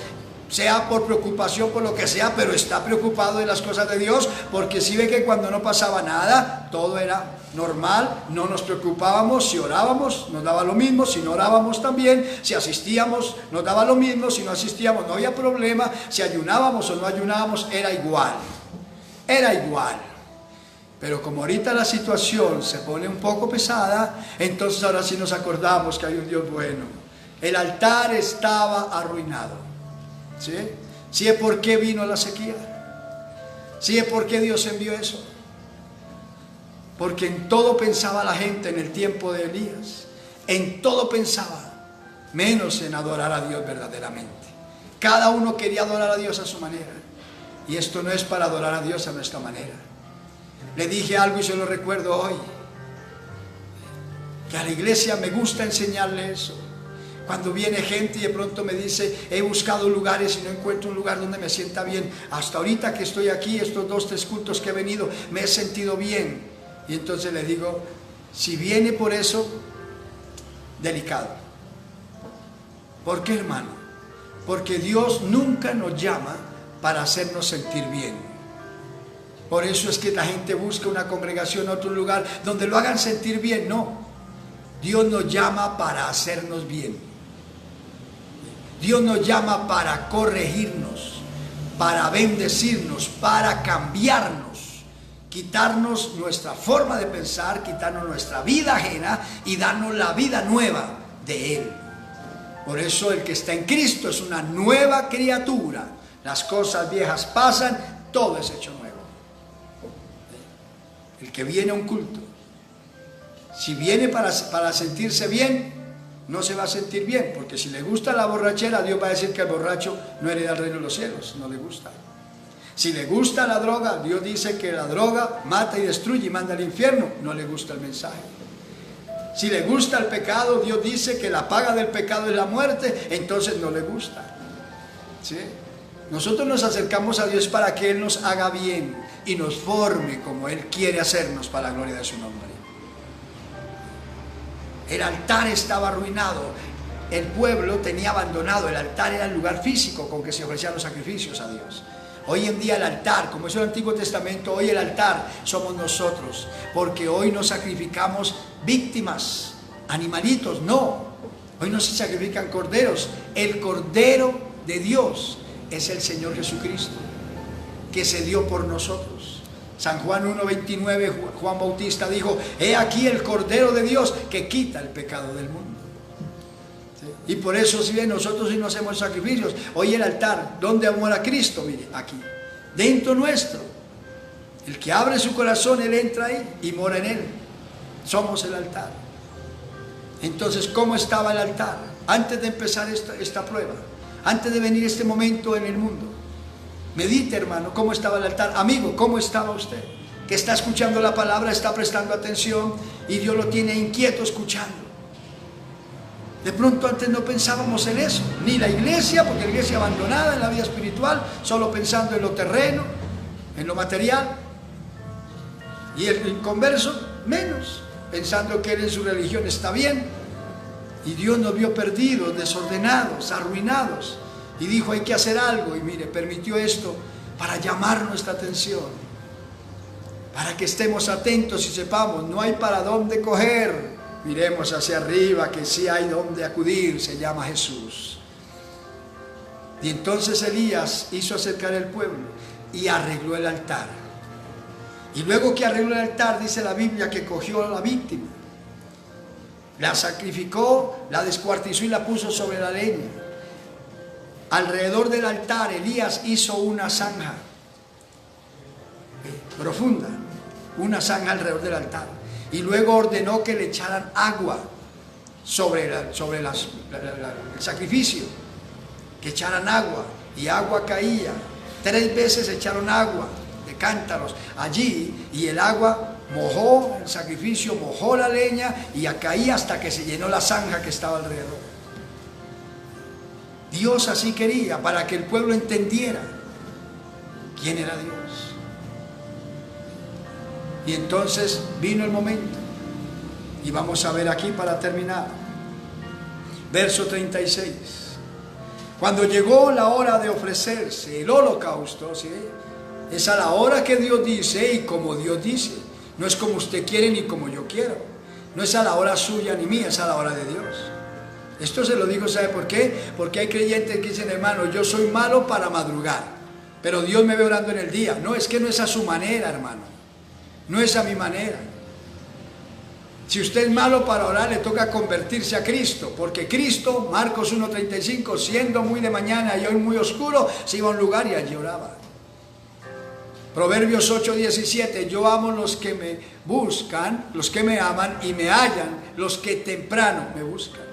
sea por preocupación, por lo que sea, pero está preocupado de las cosas de Dios, porque si ve que cuando no pasaba nada, todo era normal, no nos preocupábamos, si orábamos nos daba lo mismo, si no orábamos también, si asistíamos nos daba lo mismo, si no asistíamos no había problema, si ayunábamos o no ayunábamos era igual, pero como ahorita la situación se pone un poco pesada, entonces ahora sí nos acordamos que hay un Dios bueno. El altar estaba arruinado, ¿sí? ¿Sí es por qué vino la sequía? ¿Sí es por qué Dios envió eso? Porque en todo pensaba la gente en el tiempo de Elías, en todo pensaba, menos en adorar a Dios verdaderamente. Cada uno quería adorar a Dios a su manera, y esto no es para adorar a Dios a nuestra manera. Le dije algo y se lo recuerdo hoy, que a la iglesia me gusta enseñarle eso. Cuando viene gente y de pronto me dice, he buscado lugares y no encuentro un lugar donde me sienta bien. Hasta ahorita que estoy aquí, estos 2, 3 cultos que he venido, me he sentido bien. Y entonces le digo, si viene por eso, delicado. ¿Por qué, hermano? Porque Dios nunca nos llama para hacernos sentir bien. Por eso es que la gente busca una congregación, otro lugar, donde lo hagan sentir bien. No, Dios nos llama para hacernos bien. Dios nos llama para corregirnos, para bendecirnos, para cambiarnos, quitarnos nuestra forma de pensar, quitarnos nuestra vida ajena y darnos la vida nueva de Él. Por eso el que está en Cristo es una nueva criatura. Las cosas viejas pasan, todo es hecho nuevo. El que viene a un culto, si viene para sentirse bien, no se va a sentir bien, porque si le gusta la borrachera, Dios va a decir que el borracho no hereda el reino de los cielos, no le gusta. Si le gusta la droga, Dios dice que la droga mata y destruye y manda al infierno, no le gusta el mensaje. Si le gusta el pecado, Dios dice que la paga del pecado es la muerte, entonces no le gusta. ¿Sí? Nosotros nos acercamos a Dios para que Él nos haga bien y nos forme como Él quiere hacernos para la gloria de su nombre. El altar estaba arruinado, el pueblo tenía abandonado, el altar era el lugar físico con que se ofrecían los sacrificios a Dios. Hoy en día el altar, como es el Antiguo Testamento, hoy el altar somos nosotros, porque hoy no sacrificamos víctimas, animalitos, no, hoy no se sacrifican corderos, el Cordero de Dios es el Señor Jesucristo, que se dio por nosotros. San Juan 1:29, Juan Bautista dijo, he aquí el Cordero de Dios que quita el pecado del mundo. ¿Sí? Y por eso si bien nosotros sí no hacemos sacrificios, hoy el altar, ¿dónde mora Cristo? Mire, aquí, dentro nuestro. El que abre su corazón, Él entra ahí y mora en Él. Somos el altar. Entonces, ¿cómo estaba el altar? Antes de empezar esta prueba, antes de venir este momento en el mundo. Medite, hermano, cómo estaba el altar. Amigo, ¿cómo estaba usted? Que está escuchando la palabra, está prestando atención y Dios lo tiene inquieto escuchando. De pronto antes no pensábamos en eso, ni la iglesia, porque la iglesia abandonada en la vida espiritual, solo pensando en lo terreno, en lo material. Y el inconverso, menos, pensando que él en su religión está bien. Y Dios nos vio perdidos, desordenados, arruinados. Y dijo, hay que hacer algo. Y mire, permitió esto para llamar nuestra atención. Para que estemos atentos y sepamos, no hay para dónde coger. Miremos hacia arriba, que sí hay dónde acudir, se llama Jesús. Y entonces Elías hizo acercar el pueblo y arregló el altar. Y luego que arregló el altar, dice la Biblia que cogió a la víctima. La sacrificó, la descuartizó y la puso sobre la leña. Alrededor del altar Elías hizo una zanja profunda, una zanja alrededor del altar, y luego ordenó que le echaran agua sobre el sacrificio, que echaran agua, y agua caía. 3 veces echaron agua de cántaros allí, y el agua mojó el sacrificio, mojó la leña, y caía hasta que se llenó la zanja que estaba alrededor. Dios así quería, para que el pueblo entendiera quién era Dios. Y entonces vino el momento, y vamos a ver aquí para terminar, verso 36. Cuando llegó la hora de ofrecerse el holocausto, ¿sí?, es a la hora que Dios dice y como Dios dice. No es como usted quiere ni como yo quiero. No es a la hora suya ni mía, es a la hora de Dios. Esto se lo digo, ¿sabe por qué? Porque hay creyentes que dicen, hermano, yo soy malo para madrugar, pero Dios me ve orando en el día. No, es que no es a su manera, hermano. No es a mi manera. Si usted es malo para orar, le toca convertirse a Cristo, porque Cristo, Marcos 1:35, siendo muy de mañana y hoy muy oscuro, se iba a un lugar y allí oraba. Proverbios 8:17, yo amo los que me buscan, los que me aman y me hallan, los que temprano me buscan.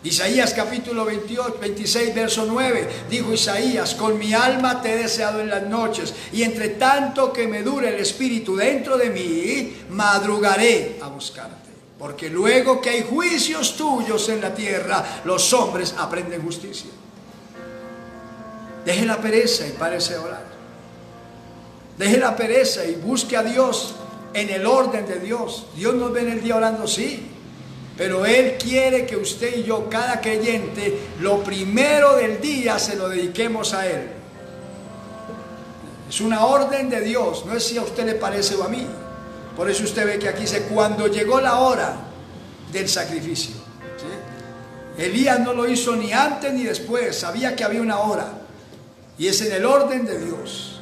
Isaías capítulo 26, verso 9, dijo Isaías, con mi alma te he deseado en las noches, y entre tanto que me dure el espíritu dentro de mí, madrugaré a buscarte. Porque luego que hay juicios tuyos en la tierra, los hombres aprenden justicia. Deje la pereza y párese a orar. Deje la pereza y busque a Dios en el orden de Dios. Dios nos ve en el día orando, sí, pero Él quiere que usted y yo, cada creyente, lo primero del día se lo dediquemos a Él. Es una orden de Dios, no es si a usted le parece o a mí. Por eso usted ve que aquí dice, cuando llegó la hora del sacrificio, ¿sí? Elías no lo hizo ni antes ni después, sabía que había una hora, y es en el orden de Dios.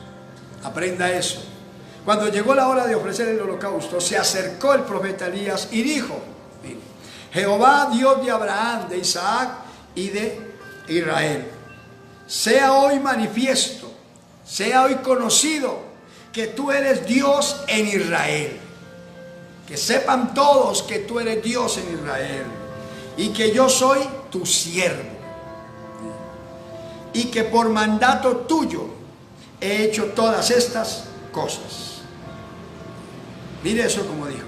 Aprenda eso. Cuando llegó la hora de ofrecer el holocausto, se acercó el profeta Elías y dijo, Jehová, Dios de Abraham, de Isaac y de Israel, sea hoy manifiesto, sea hoy conocido que tú eres Dios en Israel. Que sepan todos que tú eres Dios en Israel y que yo soy tu siervo y que por mandato tuyo he hecho todas estas cosas. Mire eso como dijo.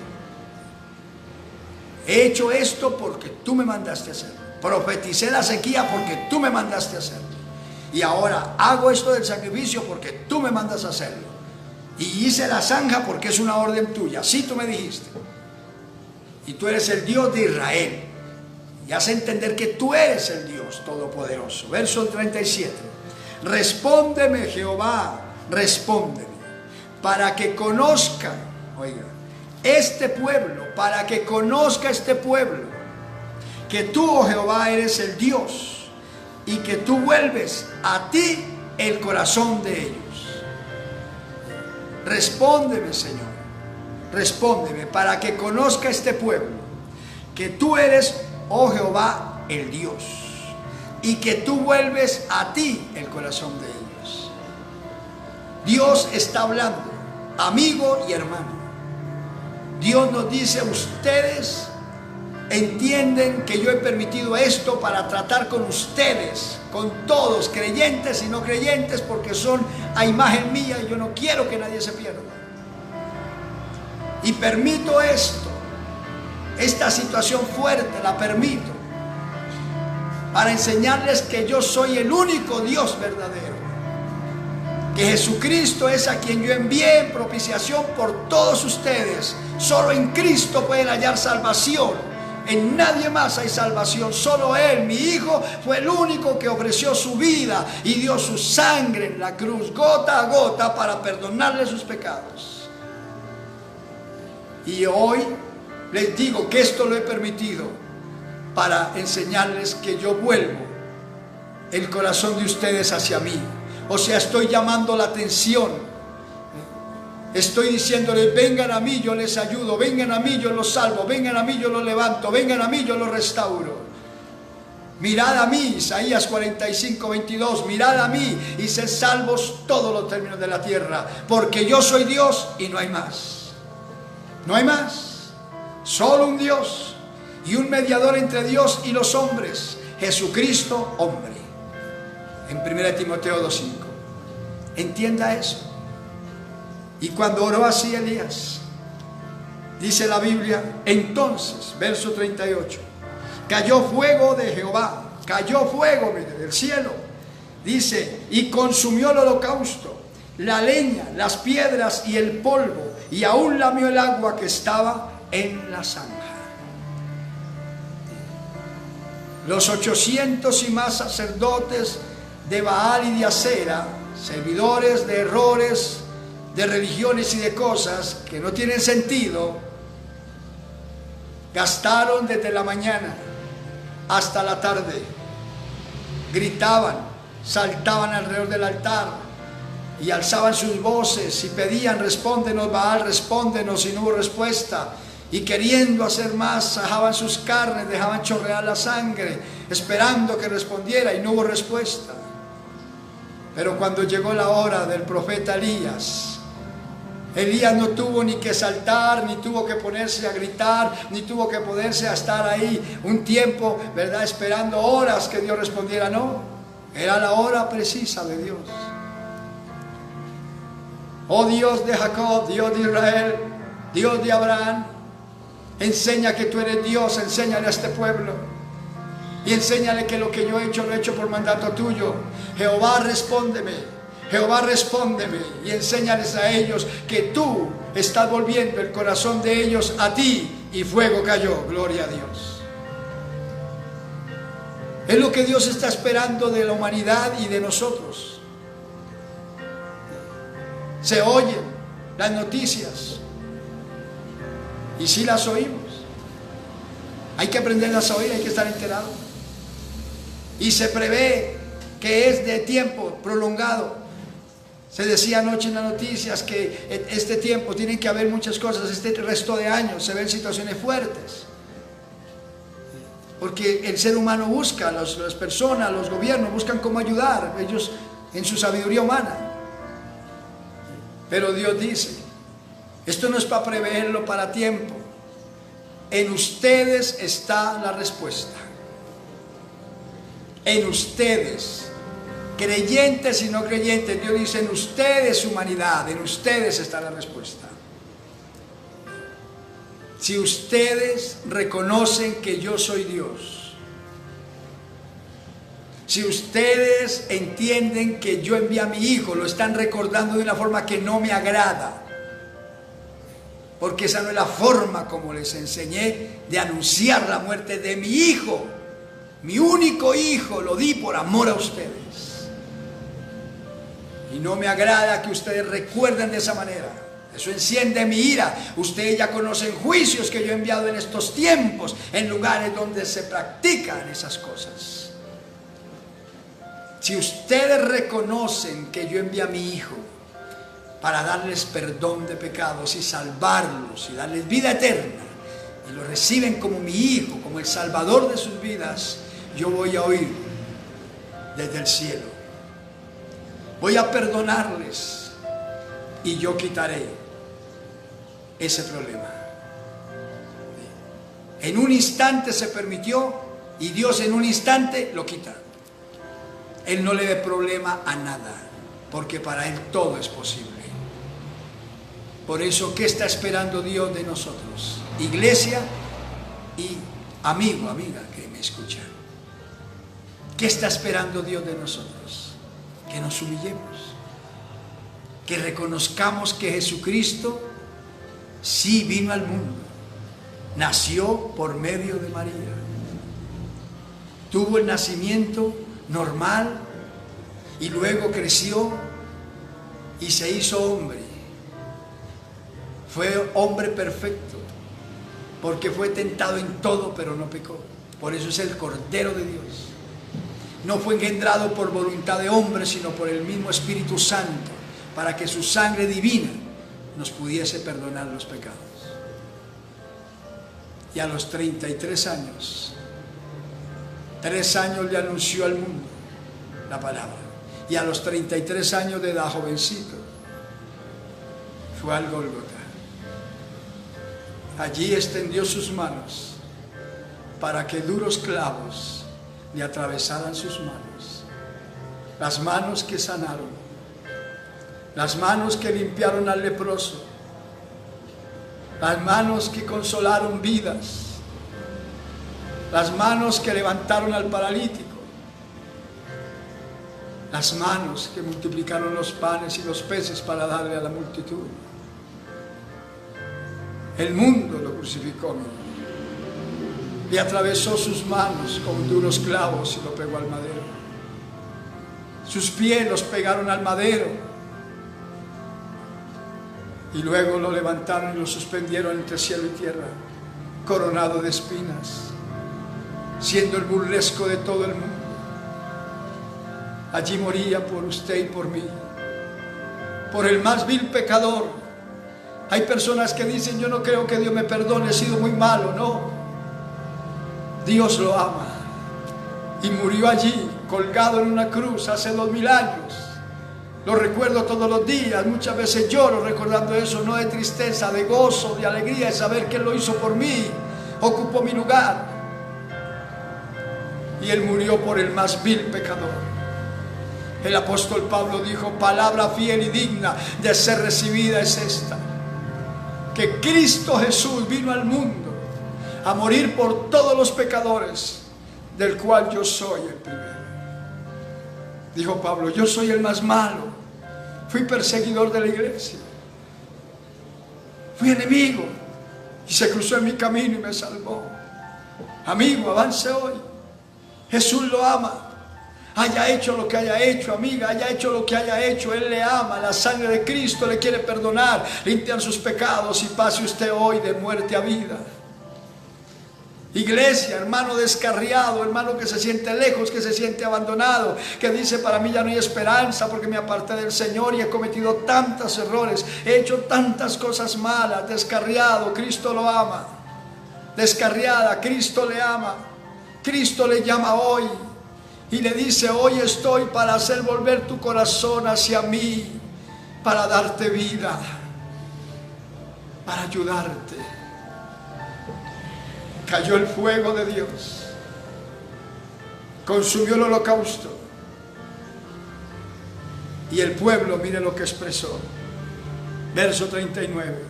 He hecho esto porque tú me mandaste a hacerlo. Profeticé la sequía porque tú me mandaste a hacerlo. Y ahora hago esto del sacrificio porque tú me mandas a hacerlo. Y hice la zanja porque es una orden tuya. Así tú me dijiste. Y tú eres el Dios de Israel. Y hace entender que tú eres el Dios Todopoderoso. Verso 37. Respóndeme, Jehová, respóndeme, para que conozca, oiga, este pueblo, para que conozca este pueblo, que tú, oh Jehová, eres el Dios, y que tú vuelves a ti el corazón de ellos. Respóndeme, Señor, respóndeme, para que conozca este pueblo, que tú eres, oh Jehová, el Dios, y que tú vuelves a ti el corazón de ellos. Dios está hablando, amigo y hermano. Dios nos dice, ustedes entienden que yo he permitido esto para tratar con ustedes, con todos, creyentes y no creyentes, porque son a imagen mía y yo no quiero que nadie se pierda. Y permito esto, esta situación fuerte la permito, para enseñarles que yo soy el único Dios verdadero, que Jesucristo es a quien yo envié en propiciación por todos ustedes. Solo en Cristo pueden hallar salvación, en nadie más hay salvación, solo Él, mi Hijo, fue el único que ofreció su vida y dio su sangre en la cruz, gota a gota, para perdonarle sus pecados. Y hoy les digo que esto lo he permitido para enseñarles que yo vuelvo el corazón de ustedes hacia mí. O sea, estoy llamando la atención. Estoy diciéndoles, vengan a mí, yo les ayudo. Vengan a mí, yo los salvo. Vengan a mí, yo los levanto. Vengan a mí, yo los restauro. Mirad a mí, Isaías 45:22. Mirad a mí y sed salvos todos los términos de la tierra. Porque yo soy Dios y no hay más. No hay más. Solo un Dios y un mediador entre Dios y los hombres, Jesucristo, hombre. En 1 Timoteo 2:5. Entienda eso. Y cuando oró así Elías, dice la Biblia, entonces, verso 38, cayó fuego de Jehová, cayó fuego, mire, del cielo, dice, y consumió el holocausto, la leña, las piedras y el polvo, y aún lamió el agua que estaba en la zanja. los 800 y más sacerdotes de Baal y de Acera, servidores de errores, de religiones y de cosas que no tienen sentido, gastaron desde la mañana hasta la tarde, gritaban, saltaban alrededor del altar y alzaban sus voces y pedían: respóndenos, Baal, respóndenos, y no hubo respuesta. Y queriendo hacer más, asajaban sus carnes, dejaban chorrear la sangre, esperando que respondiera, y no hubo respuesta. Pero cuando llegó la hora del profeta Elías, Elías no tuvo ni que saltar, ni tuvo que ponerse a gritar, ni tuvo que ponerse a estar ahí un tiempo, ¿verdad?, esperando horas que Dios respondiera. No, era la hora precisa de Dios. Oh Dios de Jacob, Dios de Israel, Dios de Abraham, enseña que tú eres Dios, enséñale a este pueblo y enséñale que lo que yo he hecho lo he hecho por mandato tuyo. Jehová, respóndeme, Jehová, respóndeme, y enséñales a ellos que tú estás volviendo el corazón de ellos a ti, y fuego cayó. Gloria a Dios. Es lo que Dios está esperando de la humanidad y de nosotros. Se oyen las noticias, y si las oímos, hay que aprenderlas a oír, hay que estar enterados. Y se prevé que es de tiempo prolongado. Se decía anoche en las noticias que este tiempo tienen que haber muchas cosas, este resto de años se ven situaciones fuertes. Porque el ser humano busca, las personas, los gobiernos buscan cómo ayudar, ellos en su sabiduría humana. Pero Dios dice, esto no es para preverlo para tiempo. En ustedes está la respuesta. En ustedes, creyentes y no creyentes. Dios dice, en ustedes, humanidad, en ustedes está la respuesta. Si ustedes reconocen que yo soy Dios, si ustedes entienden que yo envié a mi Hijo, lo están recordando de una forma que no me agrada, porque esa no es la forma como les enseñé de anunciar la muerte de mi Hijo. Mi único Hijo lo di por amor a ustedes. Y no me agrada que ustedes recuerden de esa manera. Eso enciende mi ira. Ustedes ya conocen juicios que yo he enviado en estos tiempos, en lugares donde se practican esas cosas. Si ustedes reconocen que yo envié a mi Hijo para darles perdón de pecados y salvarlos y darles vida eterna, y lo reciben como mi Hijo, como el Salvador de sus vidas, yo voy a oír desde el cielo. Voy a perdonarles y yo quitaré ese problema. En un instante se permitió y Dios en un instante lo quita. Él no le ve problema a nada, porque para Él todo es posible. Por eso, ¿qué está esperando Dios de nosotros? Iglesia y amigo, amiga que me escucha. ¿Qué está esperando Dios de nosotros? Que nos humillemos, que reconozcamos que Jesucristo sí vino al mundo, nació por medio de María, tuvo el nacimiento normal y luego creció y se hizo hombre. Fue hombre perfecto, porque fue tentado en todo, pero no pecó. Por eso es el Cordero de Dios. No fue engendrado por voluntad de hombre, sino por el mismo Espíritu Santo, para que su sangre divina nos pudiese perdonar los pecados. Y a los 33 años, 3 años le anunció al mundo la palabra. Y a los 33 años de edad, jovencito, fue al Gólgota. Allí extendió sus manos para que duros clavos le atravesaran sus manos. Las manos que sanaron, las manos que limpiaron al leproso, las manos que consolaron vidas, las manos que levantaron al paralítico, las manos que multiplicaron los panes y los peces para darle a la multitud. El mundo lo crucificó, le atravesó sus manos con duros clavos y lo pegó al madero. Sus pies los pegaron al madero y luego lo levantaron y lo suspendieron entre cielo y tierra, coronado de espinas, siendo el burlesco de todo el mundo. Allí moría por usted y por mí, por el más vil pecador. Hay personas que dicen: yo no creo que Dios me perdone, he sido muy malo. No, Dios lo ama y murió allí colgado en una cruz hace 2000 años. Lo recuerdo todos los días, muchas veces lloro recordando eso, no de tristeza, de gozo, de alegría, de saber que Él lo hizo por mí, ocupó mi lugar. Y Él murió por el más vil pecador. El apóstol Pablo dijo: palabra fiel y digna de ser recibida es esta, que Cristo Jesús vino al mundo a morir por todos los pecadores, del cual yo soy el primero. Dijo Pablo: yo soy el más malo, fui perseguidor de la iglesia, fui enemigo, y se cruzó en mi camino y me salvó. Amigo, avance hoy. Jesús lo ama. Haya hecho lo que haya hecho, amiga, haya hecho lo que haya hecho, Él le ama. La sangre de Cristo le quiere perdonar, limpiar sus pecados y pase usted hoy de muerte a vida. Iglesia, hermano descarriado, hermano que se siente lejos, que se siente abandonado, que dice: para mí ya no hay esperanza porque me aparté del Señor y he cometido tantos errores, he hecho tantas cosas malas. Descarriado, Cristo lo ama. Descarriada, Cristo le ama. Cristo le llama hoy y le dice: hoy estoy para hacer volver tu corazón hacia mí, para darte vida, para ayudarte. Cayó el fuego de Dios, consumió el holocausto, y el pueblo, mire lo que expresó. Verso 39: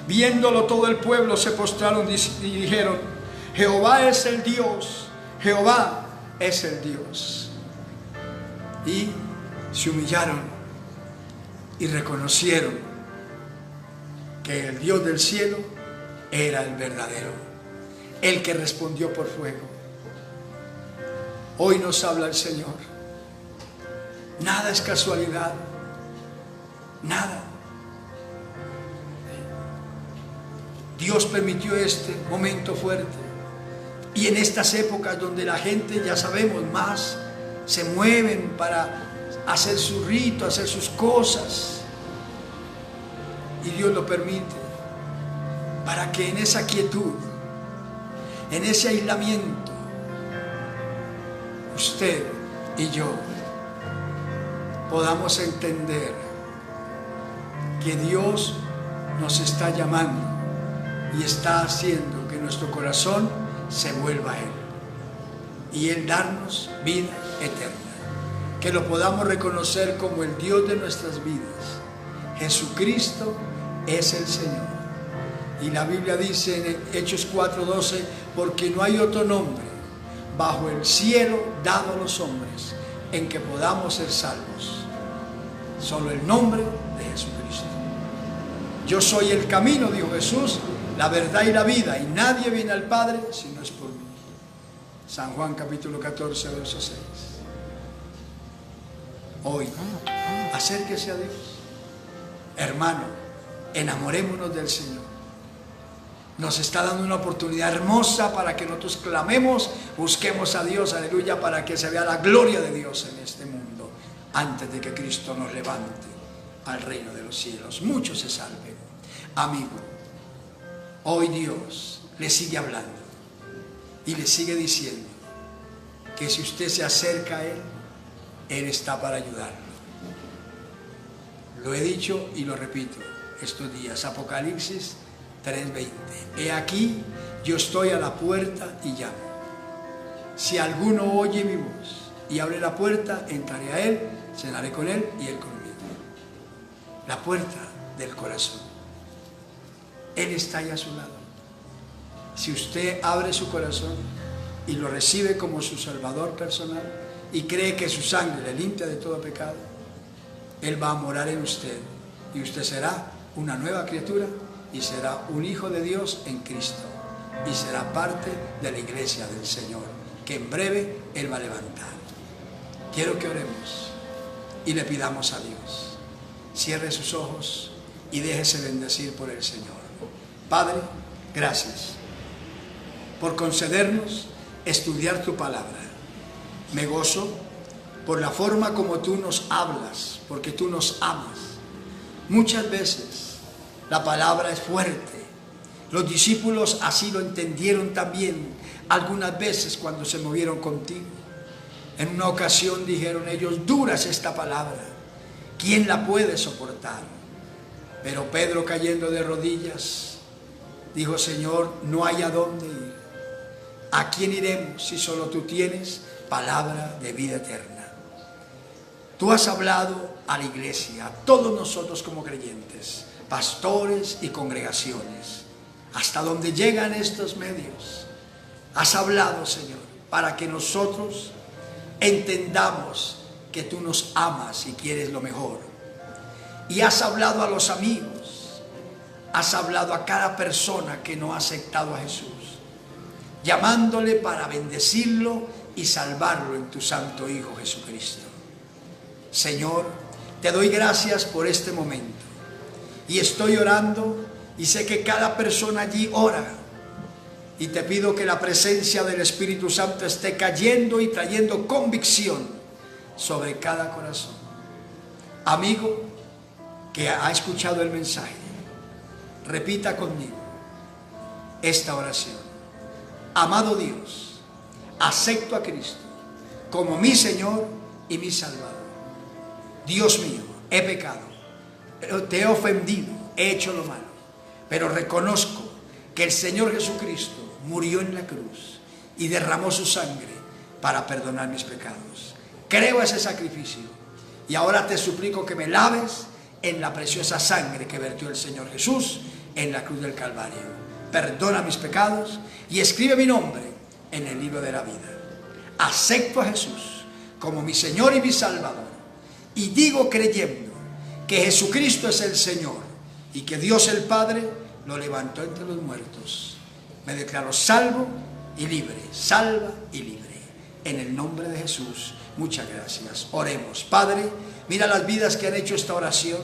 viéndolo todo el pueblo se postraron y dijeron: Jehová es el Dios, Jehová es el Dios. Y se humillaron y reconocieron que el Dios del cielo era el verdadero, el que respondió por fuego. Hoy nos habla el Señor. Nada es casualidad, nada. Dios permitió este momento fuerte. Y en estas épocas donde la gente, ya sabemos, más se mueven para hacer su rito, hacer sus cosas, y Dios lo permite para que en esa quietud, en ese aislamiento, usted y yo podamos entender que Dios nos está llamando y está haciendo que nuestro corazón se vuelva a Él y Él darnos vida eterna, que lo podamos reconocer como el Dios de nuestras vidas. Jesucristo es el Señor. Y la Biblia dice en Hechos 4:12: porque no hay otro nombre bajo el cielo dado a los hombres en que podamos ser salvos, solo el nombre de Jesucristo. Yo soy el camino, dijo Jesús, la verdad y la vida, y nadie viene al Padre si no es por mí. San Juan capítulo 14, verso 6. Hoy, acérquese a Dios. Hermano, enamorémonos del Señor. Nos está dando una oportunidad hermosa para que nosotros clamemos, busquemos a Dios, aleluya, para que se vea la gloria de Dios en este mundo, antes de que Cristo nos levante al reino de los cielos. Muchos se salven. Amigo, hoy Dios le sigue hablando y le sigue diciendo que si usted se acerca a Él, Él está para ayudarlo. Lo he dicho y lo repito estos días. Apocalipsis 3:20. He aquí, yo estoy a la puerta y llamo. Si alguno oye mi voz y abre la puerta, entraré a Él, cenaré con Él y Él conmigo. La puerta del corazón. Él está ahí a su lado. Si usted abre su corazón y lo recibe como su Salvador personal y cree que su sangre le limpia de todo pecado, Él va a morar en usted y usted será una nueva criatura y será un hijo de Dios en Cristo. y será parte de la iglesia del Señor, que en breve Él va a levantar. Quiero que oremos y le pidamos a Dios. Cierre sus ojos y déjese bendecir por el Señor. Padre, gracias por concedernos estudiar tu palabra. Me gozo por la forma como tú nos hablas, porque tú nos amas. Muchas veces la palabra es fuerte. Los discípulos así lo entendieron también algunas veces cuando se movieron contigo. En una ocasión dijeron ellos: dura es esta palabra, ¿quién la puede soportar? Pero Pedro, cayendo de rodillas, dijo: Señor, no hay a dónde ir. ¿A quién iremos si solo tú tienes palabra de vida eterna? Tú has hablado a la iglesia, a todos nosotros como creyentes, pastores y congregaciones, hasta donde llegan estos medios. Has hablado, Señor, para que nosotros entendamos que tú nos amas y quieres lo mejor. Y has hablado a los amigos, has hablado a cada persona que no ha aceptado a Jesús, llamándole para bendecirlo y salvarlo en tu santo Hijo Jesucristo. Señor, te doy gracias por este momento. Y estoy orando y sé que cada persona allí ora. Y te pido que la presencia del Espíritu Santo esté cayendo y trayendo convicción sobre cada corazón. Amigo que ha escuchado el mensaje, repita conmigo esta oración. Amado Dios, acepto a Cristo como mi Señor y mi Salvador. Dios mío, he pecado, te he ofendido, he hecho lo malo, pero reconozco que el Señor Jesucristo murió en la cruz y derramó su sangre para perdonar mis pecados. Creo ese sacrificio y ahora te suplico que me laves en la preciosa sangre que vertió el Señor Jesús en la cruz del Calvario. Perdona mis pecados y escribe mi nombre en el libro de la vida. Acepto a Jesús como mi Señor y mi Salvador y digo, creyendo que Jesucristo es el Señor y que Dios el Padre lo levantó entre los muertos, me declaro salvo y libre, salva y libre. En el nombre de Jesús, muchas gracias. Oremos. Padre, mira las vidas que han hecho esta oración.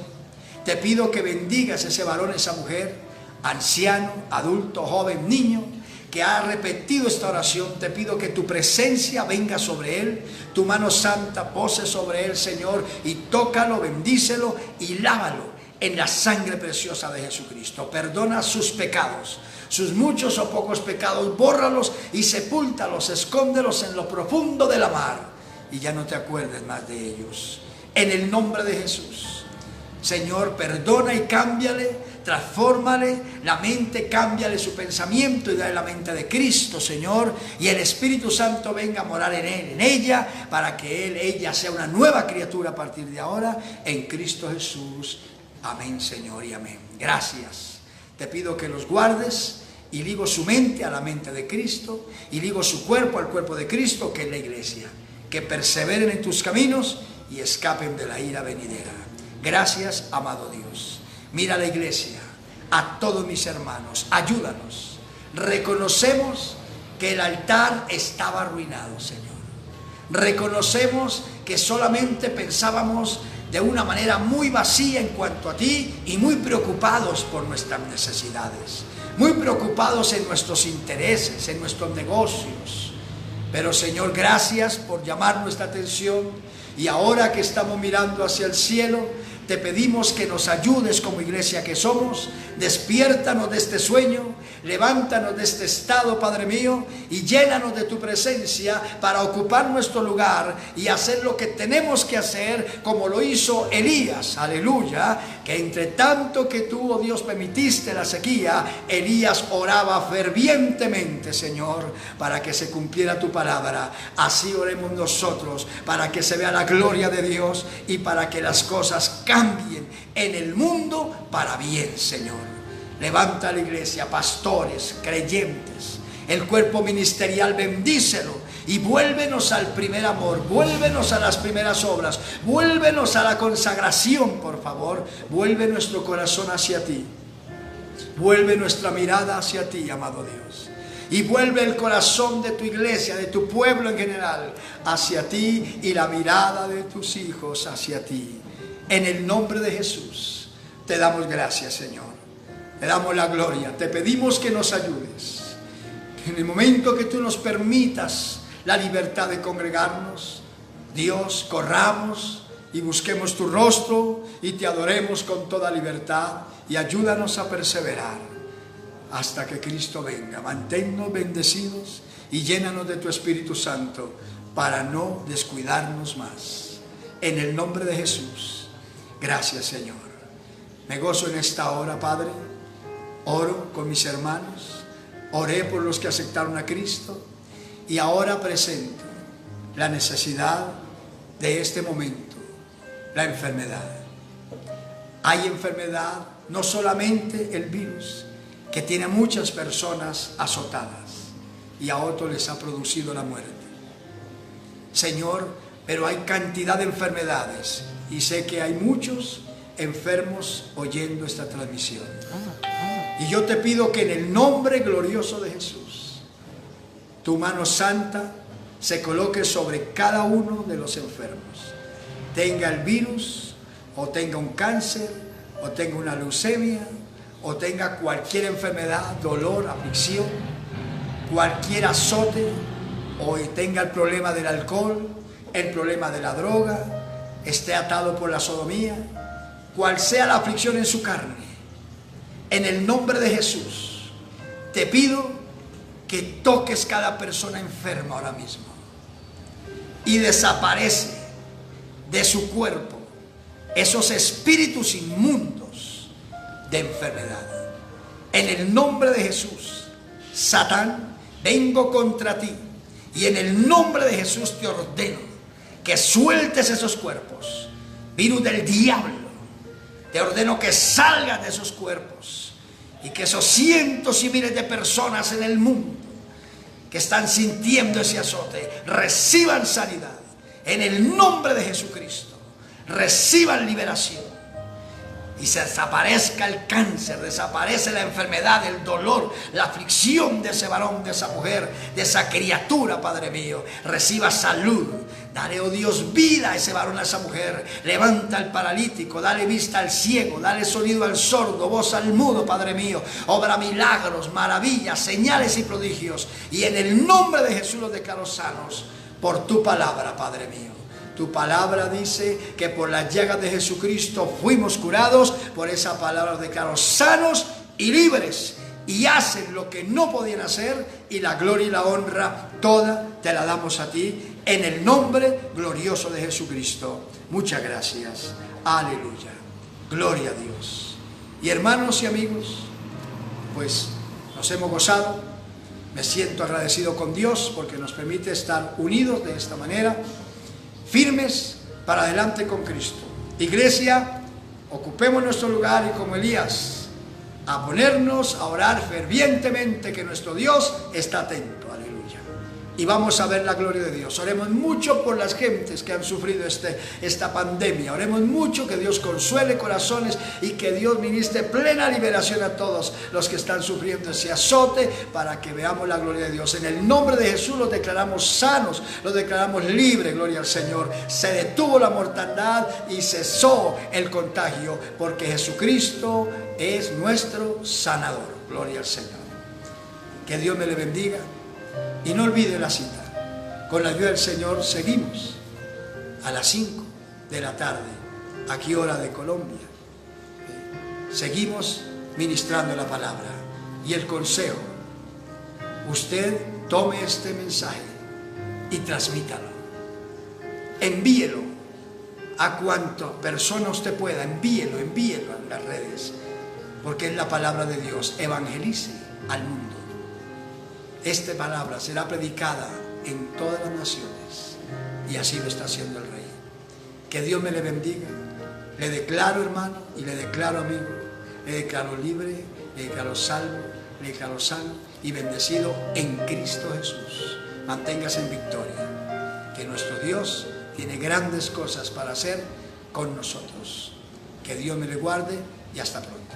Te pido que bendigas a ese varón, esa mujer, anciano, adulto, joven, niño, que ha repetido esta oración. Te pido que tu presencia venga sobre él, tu mano santa pose sobre él, Señor, y tócalo, bendícelo y lávalo en la sangre preciosa de Jesucristo. Perdona sus pecados, sus muchos o pocos pecados, bórralos y sepúltalos, escóndelos en lo profundo de la mar y ya no te acuerdes más de ellos. En el nombre de Jesús, Señor, perdona y cámbiale, transfórmale la mente, cámbiale su pensamiento y dale la mente de Cristo, Señor, y el Espíritu Santo venga a morar en él, en ella, para que ella sea una nueva criatura a partir de ahora, en Cristo Jesús. Amén, Señor, y amén. Gracias. Te pido que los guardes y ligo su mente a la mente de Cristo y ligo su cuerpo al cuerpo de Cristo, que es la iglesia. Que perseveren en tus caminos y escapen de la ira venidera. Gracias, amado Dios. Mira a la iglesia, a todos mis hermanos, ayúdanos. Reconocemos que el altar estaba arruinado, Señor. Reconocemos que solamente pensábamos de una manera muy vacía en cuanto a ti y muy preocupados por nuestras necesidades, muy preocupados en nuestros intereses, en nuestros negocios. Pero, Señor, gracias por llamar nuestra atención y ahora que estamos mirando hacia el cielo, te pedimos que nos ayudes como iglesia que somos. Despiértanos de este sueño, levántanos de este estado, Padre mío, y llénanos de tu presencia para ocupar nuestro lugar y hacer lo que tenemos que hacer, como lo hizo Elías, aleluya, que entre tanto que tú, oh Dios, permitiste la sequía, Elías oraba fervientemente, Señor, para que se cumpliera tu palabra. Así oremos nosotros, para que se vea la gloria de Dios y para que las cosas cambien en el mundo para bien, Señor. Levanta a la iglesia, pastores, creyentes, el cuerpo ministerial, bendícelo y vuélvenos al primer amor, vuélvenos a las primeras obras, vuélvenos a la consagración, por favor. Vuelve nuestro corazón hacia ti, vuelve nuestra mirada hacia ti, amado Dios. y vuelve el corazón de tu iglesia, de tu pueblo en general, hacia ti y la mirada de tus hijos hacia ti. En el nombre de Jesús te damos gracias, Señor. Te damos la gloria. Te pedimos que nos ayudes. Que en el momento que tú nos permitas la libertad de congregarnos, Dios, corramos y busquemos tu rostro y te adoremos con toda libertad, y ayúdanos a perseverar hasta que Cristo venga. Manténnos bendecidos y llénanos de tu Espíritu Santo para no descuidarnos más. En el nombre de Jesús, gracias, Señor. Me gozo en esta hora, Padre. Oro con mis hermanos, oré por los que aceptaron a Cristo, y ahora presento la necesidad de este momento, la enfermedad. Hay enfermedad, no solamente el virus, que tiene a muchas personas azotadas y a otros les ha producido la muerte. Señor, pero hay cantidad de enfermedades y sé que hay muchos enfermos oyendo esta transmisión. Y yo te pido que en el nombre glorioso de Jesús, tu mano santa se coloque sobre cada uno de los enfermos. Tenga el virus, o tenga un cáncer, o tenga una leucemia, o tenga cualquier enfermedad, dolor, aflicción, cualquier azote, o tenga el problema del alcohol, el problema de la droga, esté atado por la sodomía, cual sea la aflicción en su carne, en el nombre de Jesús, te pido que toques cada persona enferma ahora mismo y desaparece de su cuerpo esos espíritus inmundos de enfermedad. En el nombre de Jesús, Satán, vengo contra ti y en el nombre de Jesús te ordeno que sueltes esos cuerpos. Virus del diablo, te ordeno que salgas de esos cuerpos y que esos cientos y miles de personas en el mundo que están sintiendo ese azote reciban sanidad en el nombre de Jesucristo, reciban liberación y se desaparezca el cáncer, desaparece la enfermedad, el dolor, la aflicción de ese varón, de esa mujer, de esa criatura, Padre mío. Reciba salud, dale, oh Dios, vida a ese varón, a esa mujer. Levanta al paralítico, dale vista al ciego, dale sonido al sordo, voz al mudo, Padre mío. Obra milagros, maravillas, señales y prodigios, y en el nombre de Jesús los declaro sanos por tu palabra, Padre mío. Tu palabra dice que por las llagas de Jesucristo fuimos curados. Por esa palabra los declaro sanos y libres, y hacen lo que no podían hacer, y la gloria y la honra toda te la damos a ti en el nombre glorioso de Jesucristo. Muchas gracias. Aleluya. Gloria a Dios. Y hermanos y amigos, pues nos hemos gozado. Me siento agradecido con Dios porque nos permite estar unidos de esta manera, firmes para adelante con Cristo. Iglesia, ocupemos nuestro lugar y como Elías, a ponernos a orar fervientemente, que nuestro Dios está atento. Aleluya. Y vamos a ver la gloria de Dios. Oremos mucho por las gentes que han sufrido esta pandemia. Oremos mucho que Dios consuele corazones y que Dios ministre plena liberación a todos los que están sufriendo ese azote, para que veamos la gloria de Dios. En el nombre de Jesús los declaramos sanos, los declaramos libres, gloria al Señor. Se detuvo la mortandad y cesó el contagio, porque Jesucristo es nuestro sanador. Gloria al Señor. Que Dios me le bendiga. Y no olvide la cita. Con la ayuda del Señor seguimos a las 5 de la tarde, aquí hora de Colombia. Seguimos ministrando la palabra y el consejo. Usted tome este mensaje y transmítalo. Envíelo a cuanta persona usted pueda. Envíelo en las redes, porque es la palabra de Dios. Evangelice al mundo. Esta palabra será predicada en todas las naciones, y así lo está haciendo el Rey. Que Dios me le bendiga. Le declaro hermano y le declaro amigo, le declaro libre, le declaro salvo, le declaro sano y bendecido en Cristo Jesús. Manténgase en victoria, que nuestro Dios tiene grandes cosas para hacer con nosotros. Que Dios me le guarde y hasta pronto.